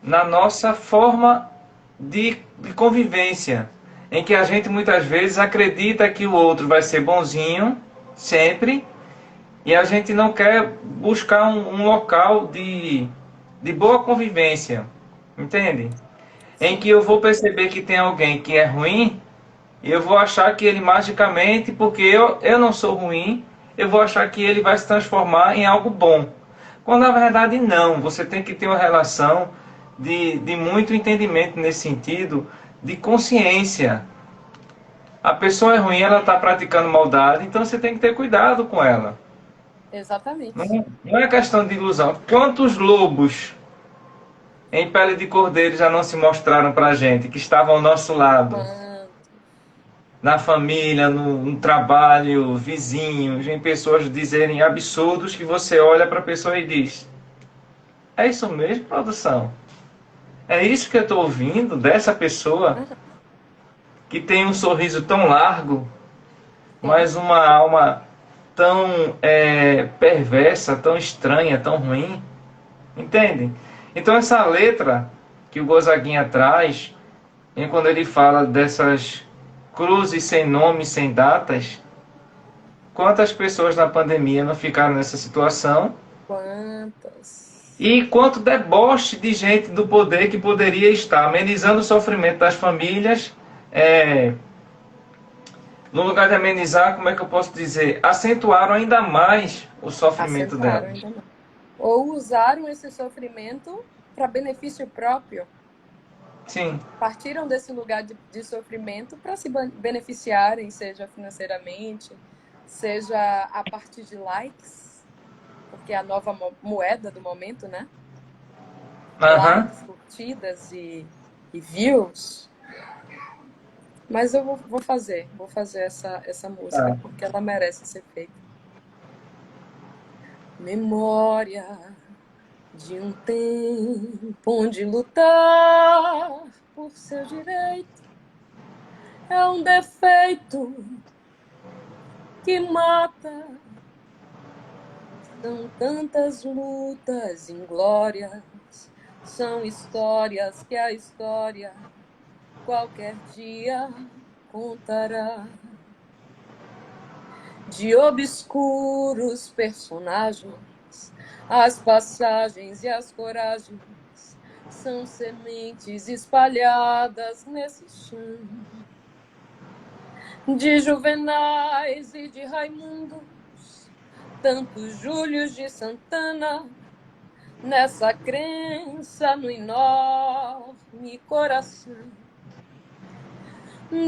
na nossa forma de convivência, em que a gente muitas vezes acredita que o outro vai ser bonzinho, sempre, e a gente não quer buscar um local de boa convivência, entende? Em que Sim, eu vou perceber que tem alguém que é ruim, e eu vou achar que ele magicamente, porque eu não sou ruim, eu vou achar que ele vai se transformar em algo bom. Quando na verdade não, você tem que ter uma relação de muito entendimento nesse sentido, de consciência. A pessoa é ruim, ela está praticando maldade, então você tem que ter cuidado com ela. exatamente. Não é questão de ilusão. Quantos lobos em pele de cordeiro já não se mostraram para a gente, que estavam ao nosso lado? Quanto? Na família, no trabalho, vizinhos, em pessoas dizerem absurdos que você olha para a pessoa e diz: é isso mesmo, produção? É isso que eu estou ouvindo dessa pessoa que tem um sorriso tão largo, Sim, mas uma alma tão perversa, tão estranha, tão ruim? Entende? Então essa letra que o Gonzaguinha traz E quando ele fala dessas cruzes sem nome, sem datas, quantas pessoas na pandemia não ficaram nessa situação? Quantas? E quanto deboche de gente do poder que poderia estar amenizando o sofrimento das famílias, é, no lugar de amenizar, como é que eu posso dizer, acentuaram ainda mais o sofrimento Acentuaram delas. ainda mais. Ou usaram esse sofrimento para benefício próprio. Sim. Partiram desse lugar de sofrimento para se beneficiarem, seja financeiramente, seja a partir de likes, porque é a nova moeda do momento, né? Aham. Likes, curtidas e views. Mas eu vou fazer essa música, Tá. porque ela merece ser feita. Memória de um tempo onde lutar por seu direito é um defeito que mata. São tantas lutas inglórias, são histórias que a história qualquer dia contará. De obscuros personagens, as passagens e as coragens são sementes espalhadas nesse chão. De Juvenais e de Raimundos, tantos Júlios de Santana, nessa crença no enorme coração.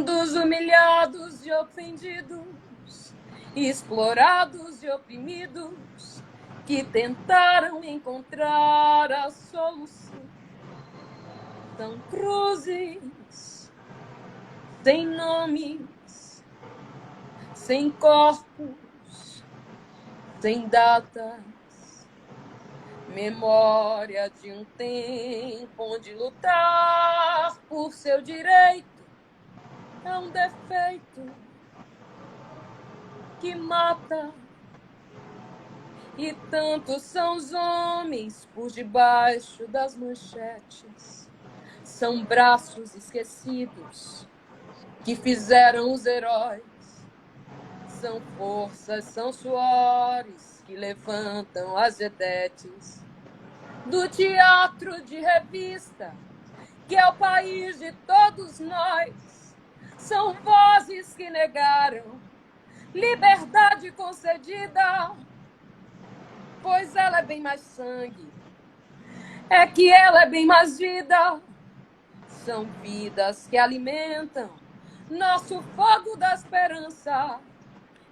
Dos humilhados e ofendidos, explorados e oprimidos, que tentaram encontrar a solução. São cruzes sem nomes, sem corpos, sem datas, memória de um tempo onde lutar por seu direito é um defeito que mata. E tantos são os homens por debaixo das manchetes, são braços esquecidos que fizeram os heróis, são forças, são suores que levantam as vedetes do teatro de revista, que é o país de todos nós. São vozes que negaram liberdade concedida, pois ela é bem mais sangue, é que ela é bem mais vida. São vidas que alimentam nosso fogo da esperança,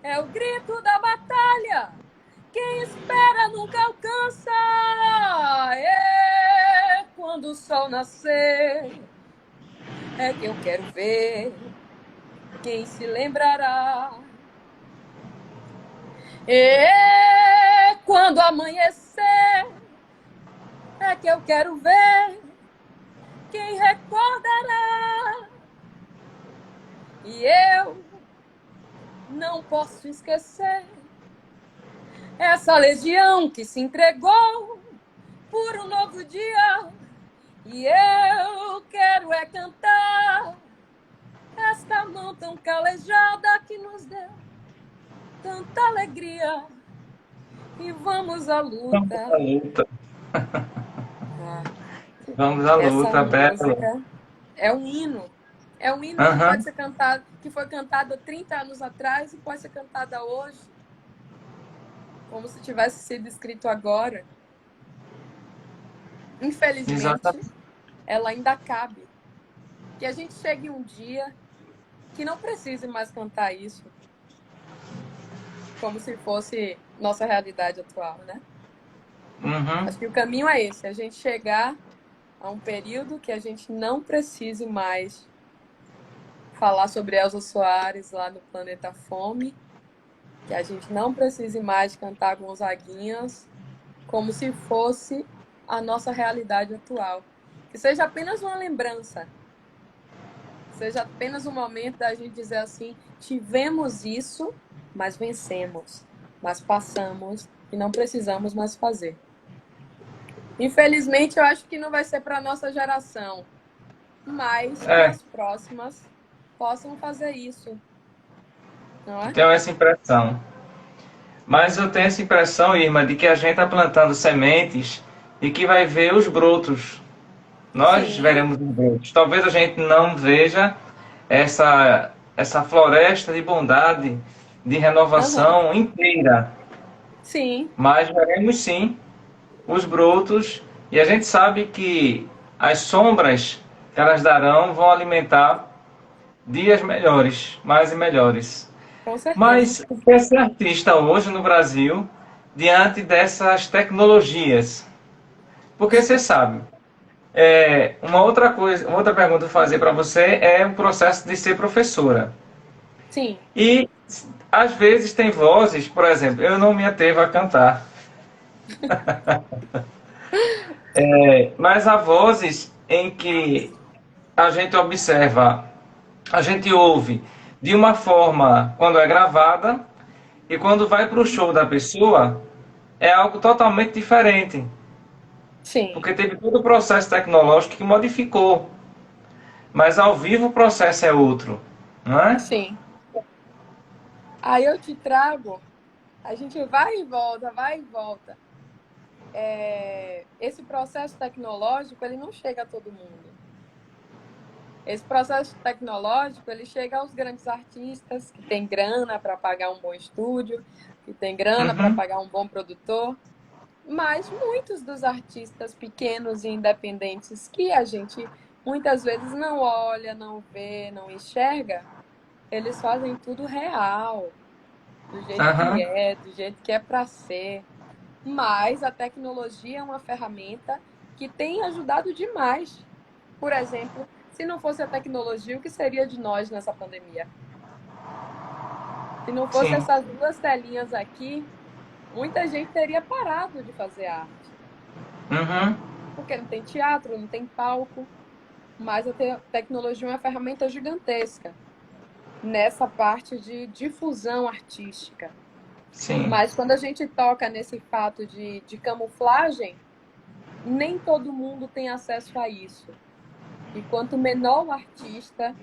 é o grito da batalha, quem espera nunca alcança. É quando o sol nascer, é que eu quero ver quem se lembrará. É quando amanhecer, é que eu quero ver quem recordará. E eu não posso esquecer essa legião que se entregou por um novo dia. E eu quero é cantar esta mão tão calejada que nos deu tanta alegria. E vamos à luta. Vamos à luta. Vamos à luta, Bela. É um hino. É um hino que pode ser cantado, que foi cantado 30 anos atrás e pode ser cantada hoje, como se tivesse sido escrito agora. Infelizmente, Exatamente. ela ainda cabe. Que a gente chegue um dia que não precise mais cantar isso, como se fosse nossa realidade atual, né? Acho que o caminho é esse, a gente chegar a um período que a gente não precise mais falar sobre Elza Soares lá no Planeta Fome, que a gente não precise mais cantar Gonzaguinhas, como se fosse a nossa realidade atual. Que seja apenas uma lembrança, seja apenas um momento da gente dizer assim, tivemos isso, mas vencemos, mas passamos e não precisamos mais fazer. Infelizmente, eu acho que não vai ser para a nossa geração. mas que É, as próximas possam fazer isso, não é? tenho essa impressão. Mas eu tenho essa impressão, Irma, de que a gente está plantando sementes e que vai ver os brotos. Nós Sim, veremos os brotos. Talvez a gente não veja essa floresta de bondade, de aham, renovação inteira, sim, mas veremos sim os brotos e a gente sabe que as sombras que elas darão vão alimentar dias melhores, mais e melhores. com certeza. Mas o que é ser artista hoje no Brasil diante dessas tecnologias? Porque você sabe, uma outra coisa, uma outra pergunta a fazer para você é o processo de ser professora. Sim, E às vezes tem vozes, por exemplo, eu não me atrevo a cantar, mas há vozes em que a gente observa, a gente ouve de uma forma quando é gravada e quando vai para o show da pessoa é algo totalmente diferente, sim, porque teve todo o processo tecnológico que modificou, mas ao vivo o processo é outro, não é? sim. Aí eu te trago, a gente vai e volta, vai e volta. Esse processo tecnológico, ele não chega a todo mundo. Esse processo tecnológico, ele chega aos grandes artistas que têm grana para pagar um bom estúdio, que têm grana para Uhum, pagar um bom produtor, mas muitos dos artistas pequenos e independentes que a gente muitas vezes não olha, não vê, não enxerga, eles fazem tudo real, aham, do jeito que é para ser. Mas a tecnologia é uma ferramenta que tem ajudado demais. Por exemplo, se não fosse a tecnologia, o que seria de nós nessa pandemia? Se não fosse sim, essas duas telinhas aqui, muita gente teria parado de fazer arte. uhum, Porque não tem teatro, não tem palco, mas a tecnologia é uma ferramenta gigantesca nessa parte de difusão artística. sim, Mas quando a gente toca nesse fato de camuflagem, nem todo mundo tem acesso a isso. E quanto menor o artista,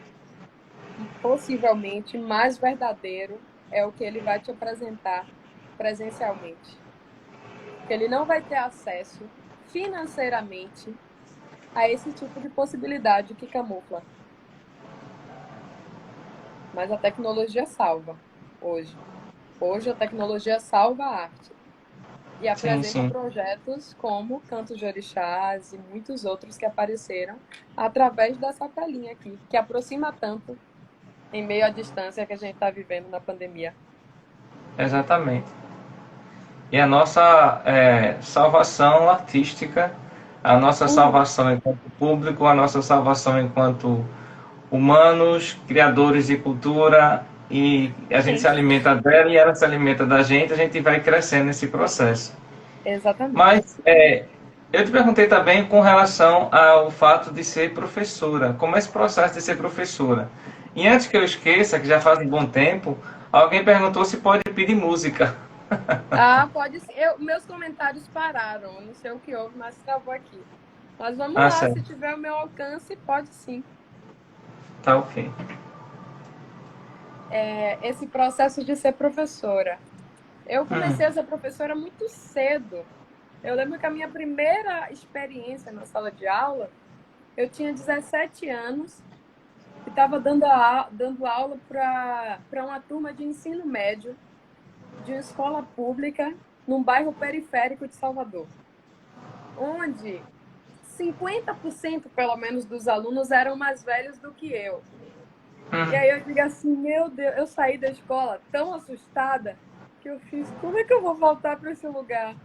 possivelmente mais verdadeiro é o que ele vai te apresentar presencialmente. Porque ele não vai ter acesso financeiramente a esse tipo de possibilidade que camufla. Mas a tecnologia salva hoje. Hoje a tecnologia salva a arte e sim, apresenta sim, projetos como Cantos de Orixás e muitos outros que apareceram através dessa telinha aqui, que aproxima tanto em meio à distância que a gente está vivendo na pandemia. exatamente. E a nossa salvação artística, a nossa Uhum. salvação enquanto público, a nossa salvação enquanto humanos, criadores de cultura, e a gente Sim, se alimenta dela e ela se alimenta da gente, a gente vai crescendo nesse processo. exatamente. Mas eu te perguntei também com relação ao fato de ser professora, como é esse processo de ser professora. E antes que eu esqueça, que já faz um bom tempo, alguém perguntou se pode pedir música. Ah, pode ser. Meus comentários pararam. Eu não sei o que houve, mas travou aqui. Mas vamos Ah, lá, se certo. tiver o meu alcance, pode sim. Tá ok. Esse processo de ser professora. Eu Hum, comecei a ser professora muito cedo. Eu lembro que a minha primeira experiência na sala de aula, eu tinha 17 anos e estava dando aula para uma turma de ensino médio de uma escola pública num bairro periférico de Salvador, onde 50% pelo menos dos alunos eram mais velhos do que eu. E hum. aí eu digo assim, meu Deus, eu saí da escola tão assustada que eu fiz, como é que eu vou voltar para esse lugar?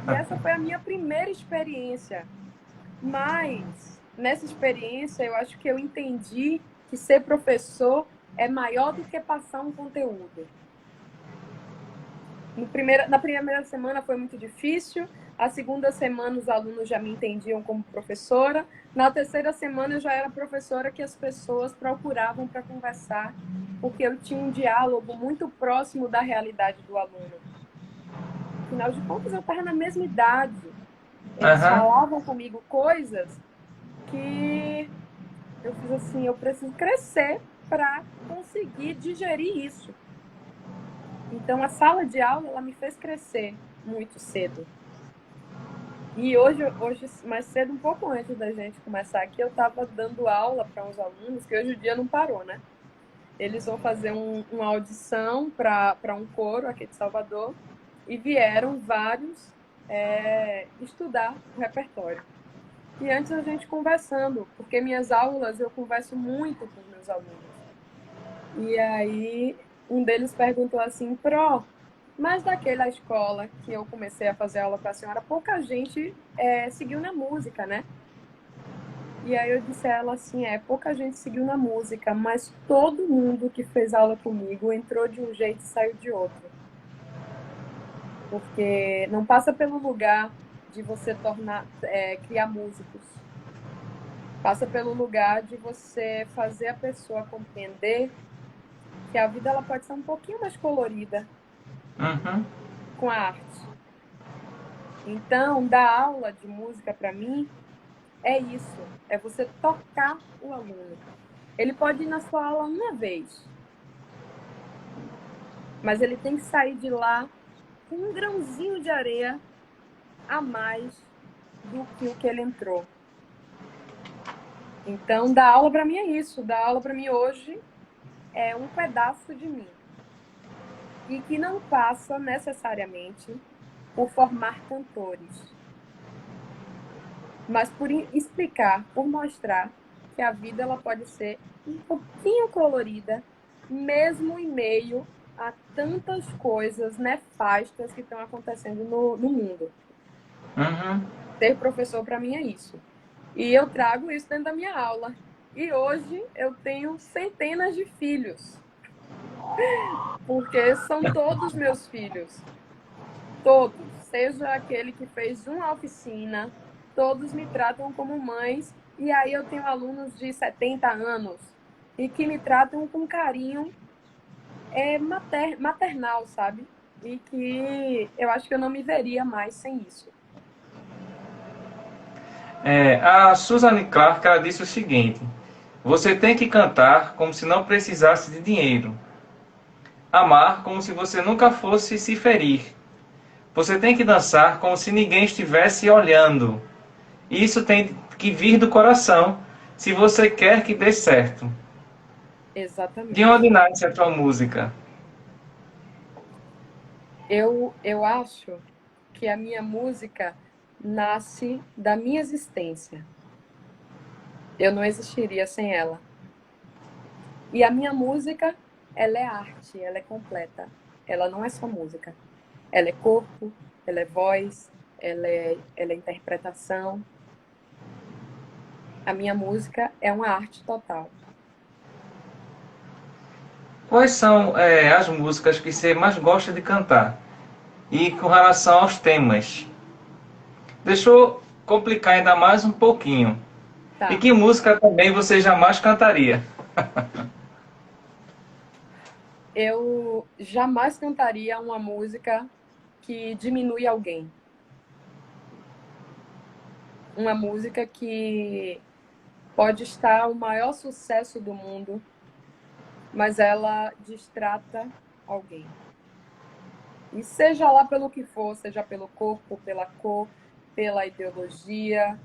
E essa foi a minha primeira experiência. Mas nessa experiência eu acho que eu entendi que ser professor é maior do que passar um conteúdo. Na primeira semana foi muito difícil, a segunda semana os alunos já me entendiam como professora, na terceira semana eu já era professora que as pessoas procuravam para conversar, porque eu tinha um diálogo muito próximo da realidade do aluno. Afinal de contas, eu estava na mesma idade. Eles Aham. falavam comigo coisas que Eu fiz assim, eu preciso crescer para conseguir digerir isso. Então, a sala de aula, ela me fez crescer muito cedo. E hoje, mais cedo, um pouco antes da gente começar aqui, eu estava dando aula para uns alunos, que hoje o dia não parou, né? Eles vão fazer uma audição para um coro aqui de Salvador e vieram vários estudar o repertório. E antes a gente conversando, porque minhas aulas eu converso muito com os meus alunos. E aí um deles perguntou assim, mas daquela escola que eu comecei a fazer aula para a senhora, pouca gente seguiu na música, né? E aí eu disse a ela assim, pouca gente seguiu na música, mas todo mundo que fez aula comigo entrou de um jeito e saiu de outro. Porque não passa pelo lugar de você criar músicos. Passa pelo lugar de você fazer a pessoa compreender que a vida ela pode ser um pouquinho mais colorida com a arte. Então, dar aula de música para mim é isso, é você tocar o aluno. Ele pode ir na sua aula uma vez, mas ele tem que sair de lá com um grãozinho de areia a mais do que o que ele entrou. Então, dar aula para mim é isso. Dar aula para mim hoje é um pedaço de mim. E que não passa necessariamente por formar cantores, mas por explicar, por mostrar que a vida ela pode ser um pouquinho colorida, mesmo em meio a tantas coisas nefastas que estão acontecendo no mundo. Ser professor para mim é isso. E eu trago isso dentro da minha aula. E hoje eu tenho centenas de filhos. Porque são todos meus filhos. Todos. Seja aquele que fez uma oficina, todos me tratam como mães. E aí eu tenho alunos de 70 anos e que me tratam com carinho maternal, sabe? E que eu acho que eu não me veria mais sem isso. A Suzanne Clark ela disse o seguinte: você tem que cantar como se não precisasse de dinheiro, amar como se você nunca fosse se ferir. Você tem que dançar como se ninguém estivesse olhando. Isso tem que vir do coração, se você quer que dê certo. Exatamente. De onde nasce a tua música? Eu acho que a minha música nasce da minha existência. Eu não existiria sem ela. E a minha música, ela é arte, ela é completa. Ela não é só música. Ela é corpo, ela é voz, ela é interpretação. A minha música é uma arte total. Quais são as músicas que você mais gosta de cantar? E com relação aos temas? Deixa eu complicar ainda mais um pouquinho. Tá. E que música também você jamais cantaria? Eu jamais cantaria uma música que diminui alguém. Uma música que pode estar o maior sucesso do mundo, mas ela destrata alguém. E seja lá pelo que for, seja pelo corpo, pela cor, pela ideologia,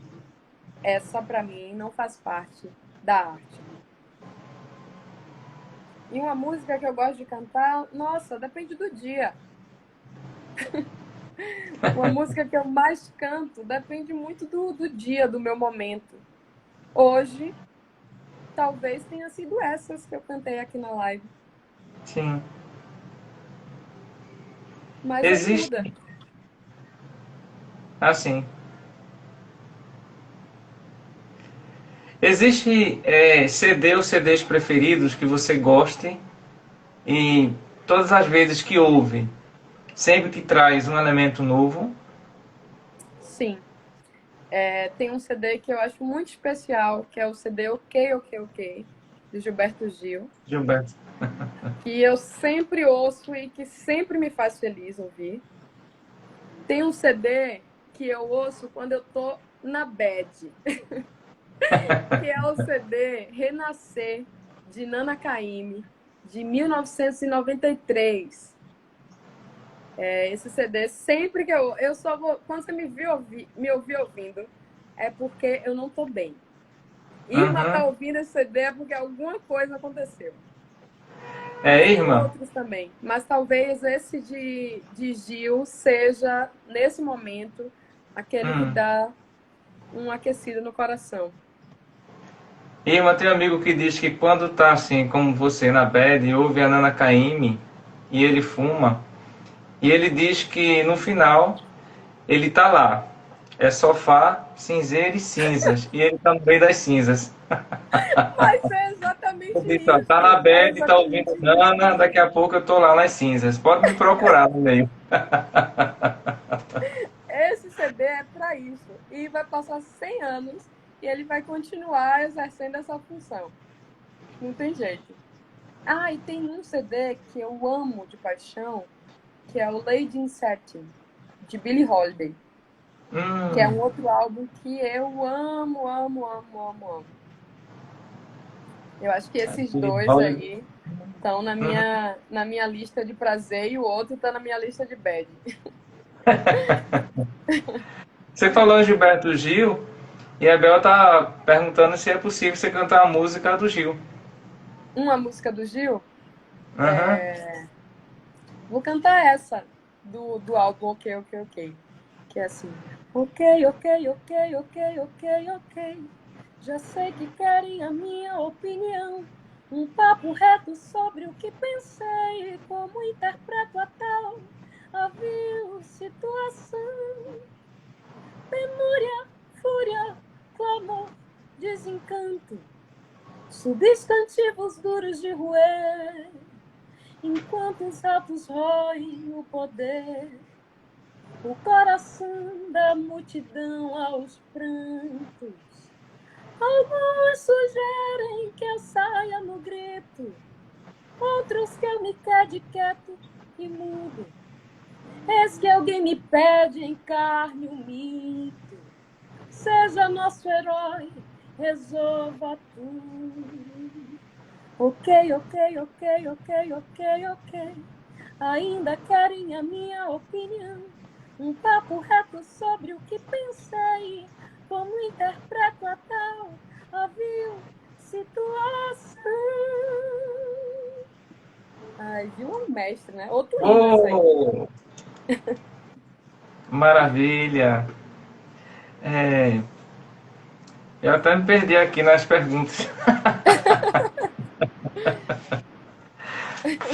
essa para mim não faz parte da arte. E uma música que eu gosto de cantar, nossa, depende do dia. Uma música que eu mais canto depende muito do dia, do meu momento. Hoje, talvez tenha sido essas que eu cantei aqui na live. Sim. Mas Existe... ajuda. Assim. Existe CD ou CDs preferidos que você goste e todas as vezes que ouve, sempre que traz um elemento novo? Sim. Tem um CD que eu acho muito especial, que é o CD Ok, Ok, Ok, de Gilberto Gil. Gilberto. Que eu sempre ouço e que sempre me faz feliz ouvir. Tem um CD que eu ouço quando eu tô na bad. que é o CD Renascer, de Nana Caymmi, de 1993. Esse CD, sempre que eu só vou... Quando você me ouvir ouvindo, é porque eu não tô bem. Irma tá ouvindo esse CD é porque alguma coisa aconteceu. É, Tem irmã? outros também, mas talvez esse de Gil seja, nesse momento, aquele que dá um aquecido no coração. Irmã, tem um amigo que diz que quando tá assim, como você, na bad, ouve a Nana Caymmi e ele fuma, e ele diz que no final ele tá lá. É sofá, cinzeiro e cinzas. E ele tá no meio das cinzas. Mas é exatamente Ele disse, ó, tá na isso. É bed, tá exatamente ouvindo isso. Nana, daqui a pouco eu tô lá nas cinzas. Pode me procurar no meio. Esse CD é para isso. E vai passar 100 anos e ele vai continuar exercendo essa função. Não tem jeito. Ah, e tem um CD que eu amo de paixão, que é o Lady in Satin, de Billie Holiday. Que é um outro álbum que eu amo, amo, amo, amo, amo. Eu acho que esses dois aí estão na minha lista de prazer e o outro está na minha lista de bad. Você falou em Gilberto Gil e a Bel tá perguntando se é possível você cantar a música do Gil. Uma música do Gil, Aham. vou cantar essa do álbum Ok, Ok, Ok. Que é assim: Ok, ok, ok, ok, ok, ok. Já sei que querem a minha opinião. Um papo reto sobre o que pensei, como interpreto a tal a vil situação. Penúria, fúria, clamor, desencanto, substantivos duros de roer, enquanto os ratos roem o poder, o coração da multidão aos prantos. Alguns sugerem que eu saia no grito, outros que eu me quede quieto e mudo. Eis que alguém me pede, encarne o mito, seja nosso herói, resolva tudo. Ok, ok, ok, ok, ok, ok. Ainda querem a minha opinião. Um papo reto sobre o que pensei, como interpreto a tal a vil situação. Ai, Gil é um mestre, né? Outro hino esse aí. Oh, maravilha. É, eu até me perdi aqui nas perguntas.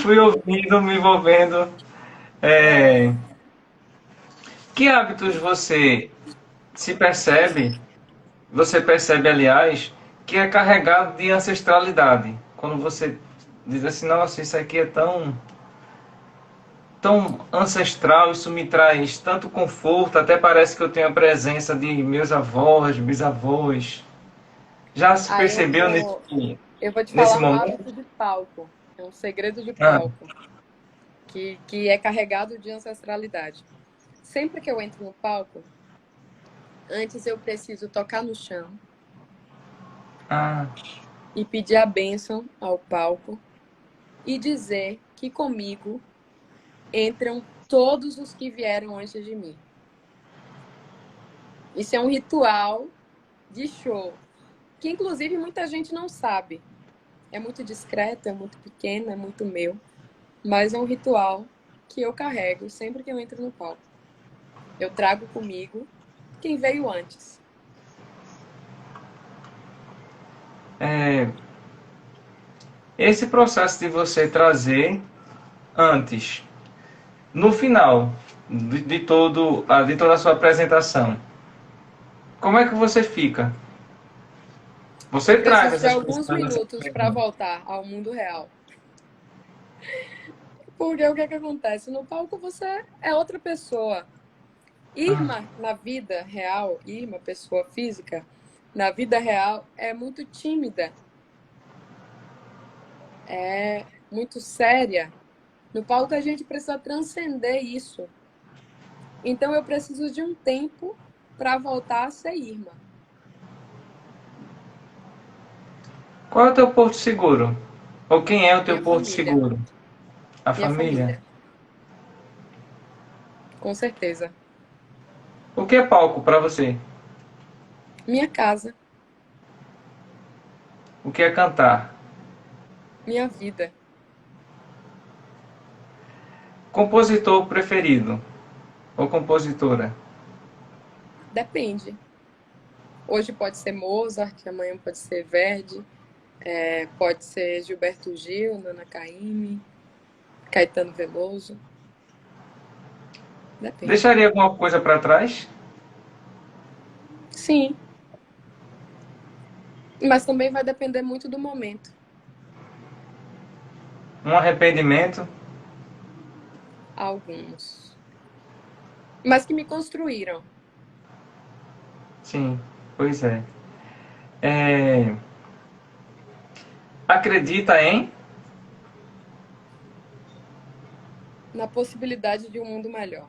Fui ouvindo, me envolvendo. É, que hábitos você percebe, aliás, que é carregado de ancestralidade? Quando você diz assim, nossa, isso aqui é tão ancestral, isso me traz tanto conforto, até parece que eu tenho a presença de meus avós, bisavós. Já se Aí eu percebeu vou, eu vou te nesse falar um momento? hábito de palco. É um segredo de Ah, palco, que é carregado de ancestralidade. Sempre que eu entro no palco, antes eu preciso tocar no chão ah, e pedir a bênção ao palco e dizer que comigo entram todos os que vieram antes de mim. Isso é um ritual de show, que inclusive muita gente não sabe. É muito discreto, é muito pequeno, é muito meu, mas é um ritual que eu carrego sempre que eu entro no palco. Eu trago comigo quem veio antes. é, esse processo de você trazer antes, no final de toda a sua apresentação, como é que você fica? Eu Você traz preciso de essas alguns pessoas assim, minutos para voltar ao mundo real. Porque o que é que acontece? No palco você é outra pessoa. Irma, na vida real, Irma, pessoa física, na vida real é muito tímida, é muito séria. No palco a gente precisa transcender isso. Então eu preciso de um tempo para voltar a ser Irma. Qual é o teu porto seguro? Ou quem é o teu Minha porto família. seguro? A Minha família? família. Com certeza. O que é palco para você? Minha casa. O que é cantar? Minha vida. Compositor preferido? Ou compositora? Depende. Hoje pode ser Mozart, amanhã pode ser Verdi, pode ser Gilberto Gil, Nana Caymmi, Caetano Veloso. Depende. Deixaria alguma coisa para trás? Sim, mas também vai depender muito do momento. Um arrependimento? Alguns. Mas que me construíram. Sim, pois é. É, acredita em? Na possibilidade de um mundo melhor.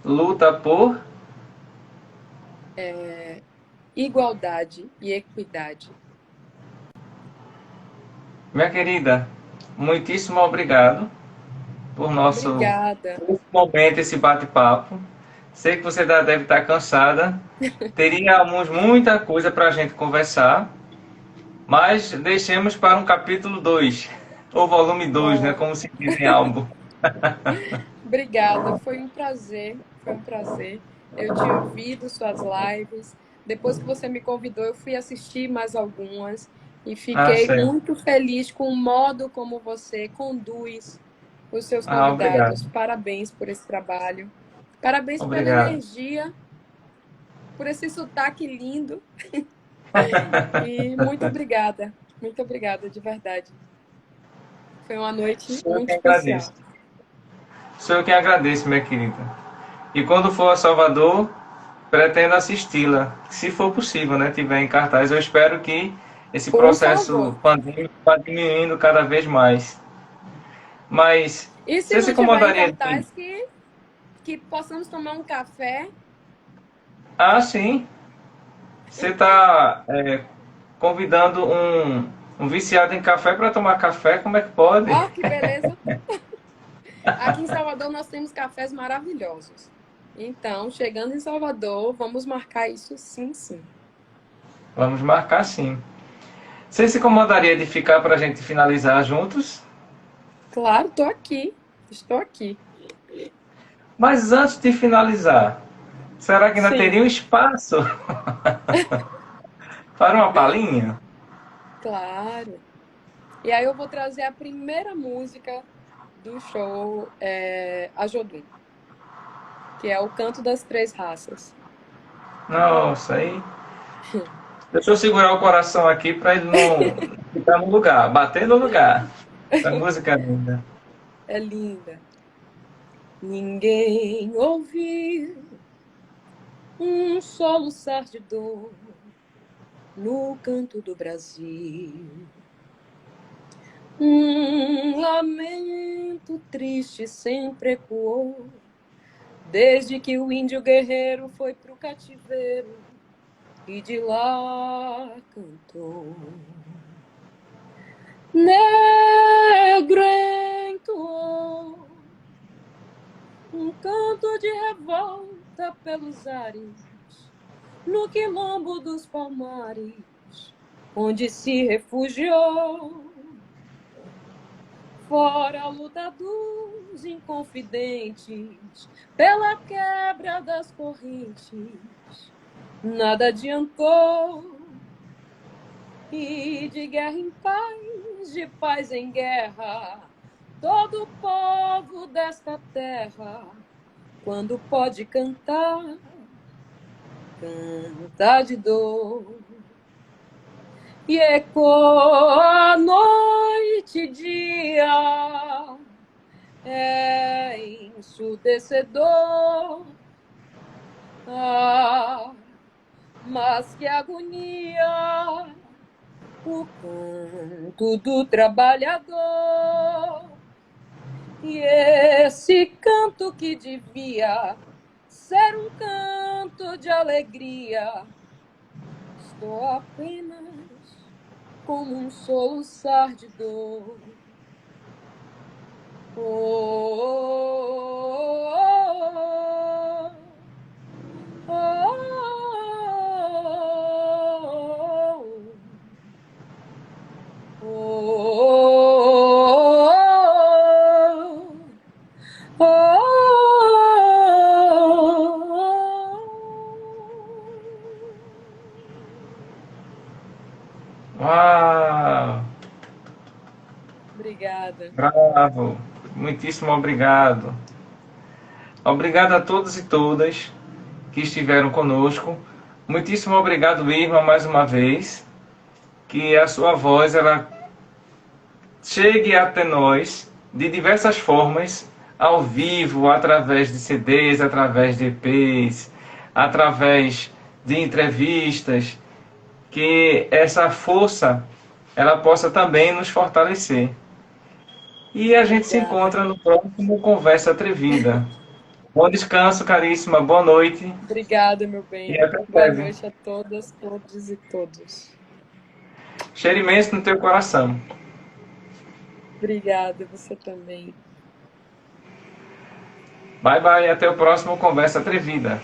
Luta por? Igualdade e equidade. Minha querida, muitíssimo obrigado por nosso Obrigada. momento, esse bate-papo. Sei que você deve estar cansada. Teríamos muita coisa para a gente conversar, mas deixemos para um capítulo 2 ou volume 2, né, Oh, como se diz em álbum. obrigada. Foi um prazer. Foi um prazer. Eu tinha ouvido suas lives. Depois que você me convidou, eu fui assistir mais algumas e Ah, fiquei certo. muito feliz com o modo como você conduz os seus Ah, obrigado. convidados. Parabéns por esse trabalho. Parabéns pela Obrigado. energia, por esse sotaque lindo. E muito obrigada. Muito obrigada, de verdade. Foi uma noite Sou eu muito quem agradeço. especial. Sou eu quem agradeço, minha querida. E quando for a Salvador, pretendo assisti-la, se for possível, né? Tiver em cartaz. Eu espero que esse Por processo favor. pandêmico vá diminuindo cada vez mais. Mas E se você se não tiver em incomodaria de... cartaz, que possamos tomar um café. Ah, sim. Você está convidando um viciado em café para tomar café? Como é que pode? Ó, que beleza! Aqui em Salvador nós temos cafés maravilhosos. Então, chegando em Salvador, vamos marcar isso sim, sim. Vamos marcar sim. Você se incomodaria de ficar para a gente finalizar juntos? Claro, tô aqui. Estou aqui. Mas antes de finalizar, será que ainda Sim, teria um espaço para uma palhinha? claro. E aí eu vou trazer a primeira música do show, a Jodum, que é o Canto das Três Raças. Nossa, aí. Deixa eu segurar o coração aqui para ele não ficar no lugar, bater no lugar. Essa música é linda. É linda. Ninguém ouviu um soluçar de dor no canto do Brasil. Um lamento triste sempre ecoou, desde que o índio guerreiro foi pro cativeiro e de lá cantou. Negro entoou um canto de revolta pelos ares, no quilombo dos Palmares, onde se refugiou. Fora a luta dos inconfidentes, pela quebra das correntes, nada adiantou. E de guerra em paz, de paz em guerra, todo o povo desta terra, quando pode cantar, canta de dor. E ecoa a noite e dia, é ensurdecedor. Ah, mas que agonia, o canto do trabalhador. E esse canto que devia ser um canto de alegria, estou apenas como um soluçar de dor. Oh, oh, oh, oh, Uau! Obrigada. Bravo! Muitíssimo obrigado. Obrigado a todos e todas que estiveram conosco. Muitíssimo obrigado, Irma, mais uma vez. Que a sua voz ela chegue até nós de diversas formas, ao vivo, através de CDs, através de EPs, através de entrevistas, que essa força ela possa também nos fortalecer. E a gente se Obrigada. encontra no próximo Conversa Atrevida. Bom descanso, caríssima, boa noite Obrigada, meu e bem. até Boa breve. noite a todas, todos e todos. Cheiro imenso no teu coração. Obrigada, você também. Bye, bye, até o próximo Conversa Atrevida.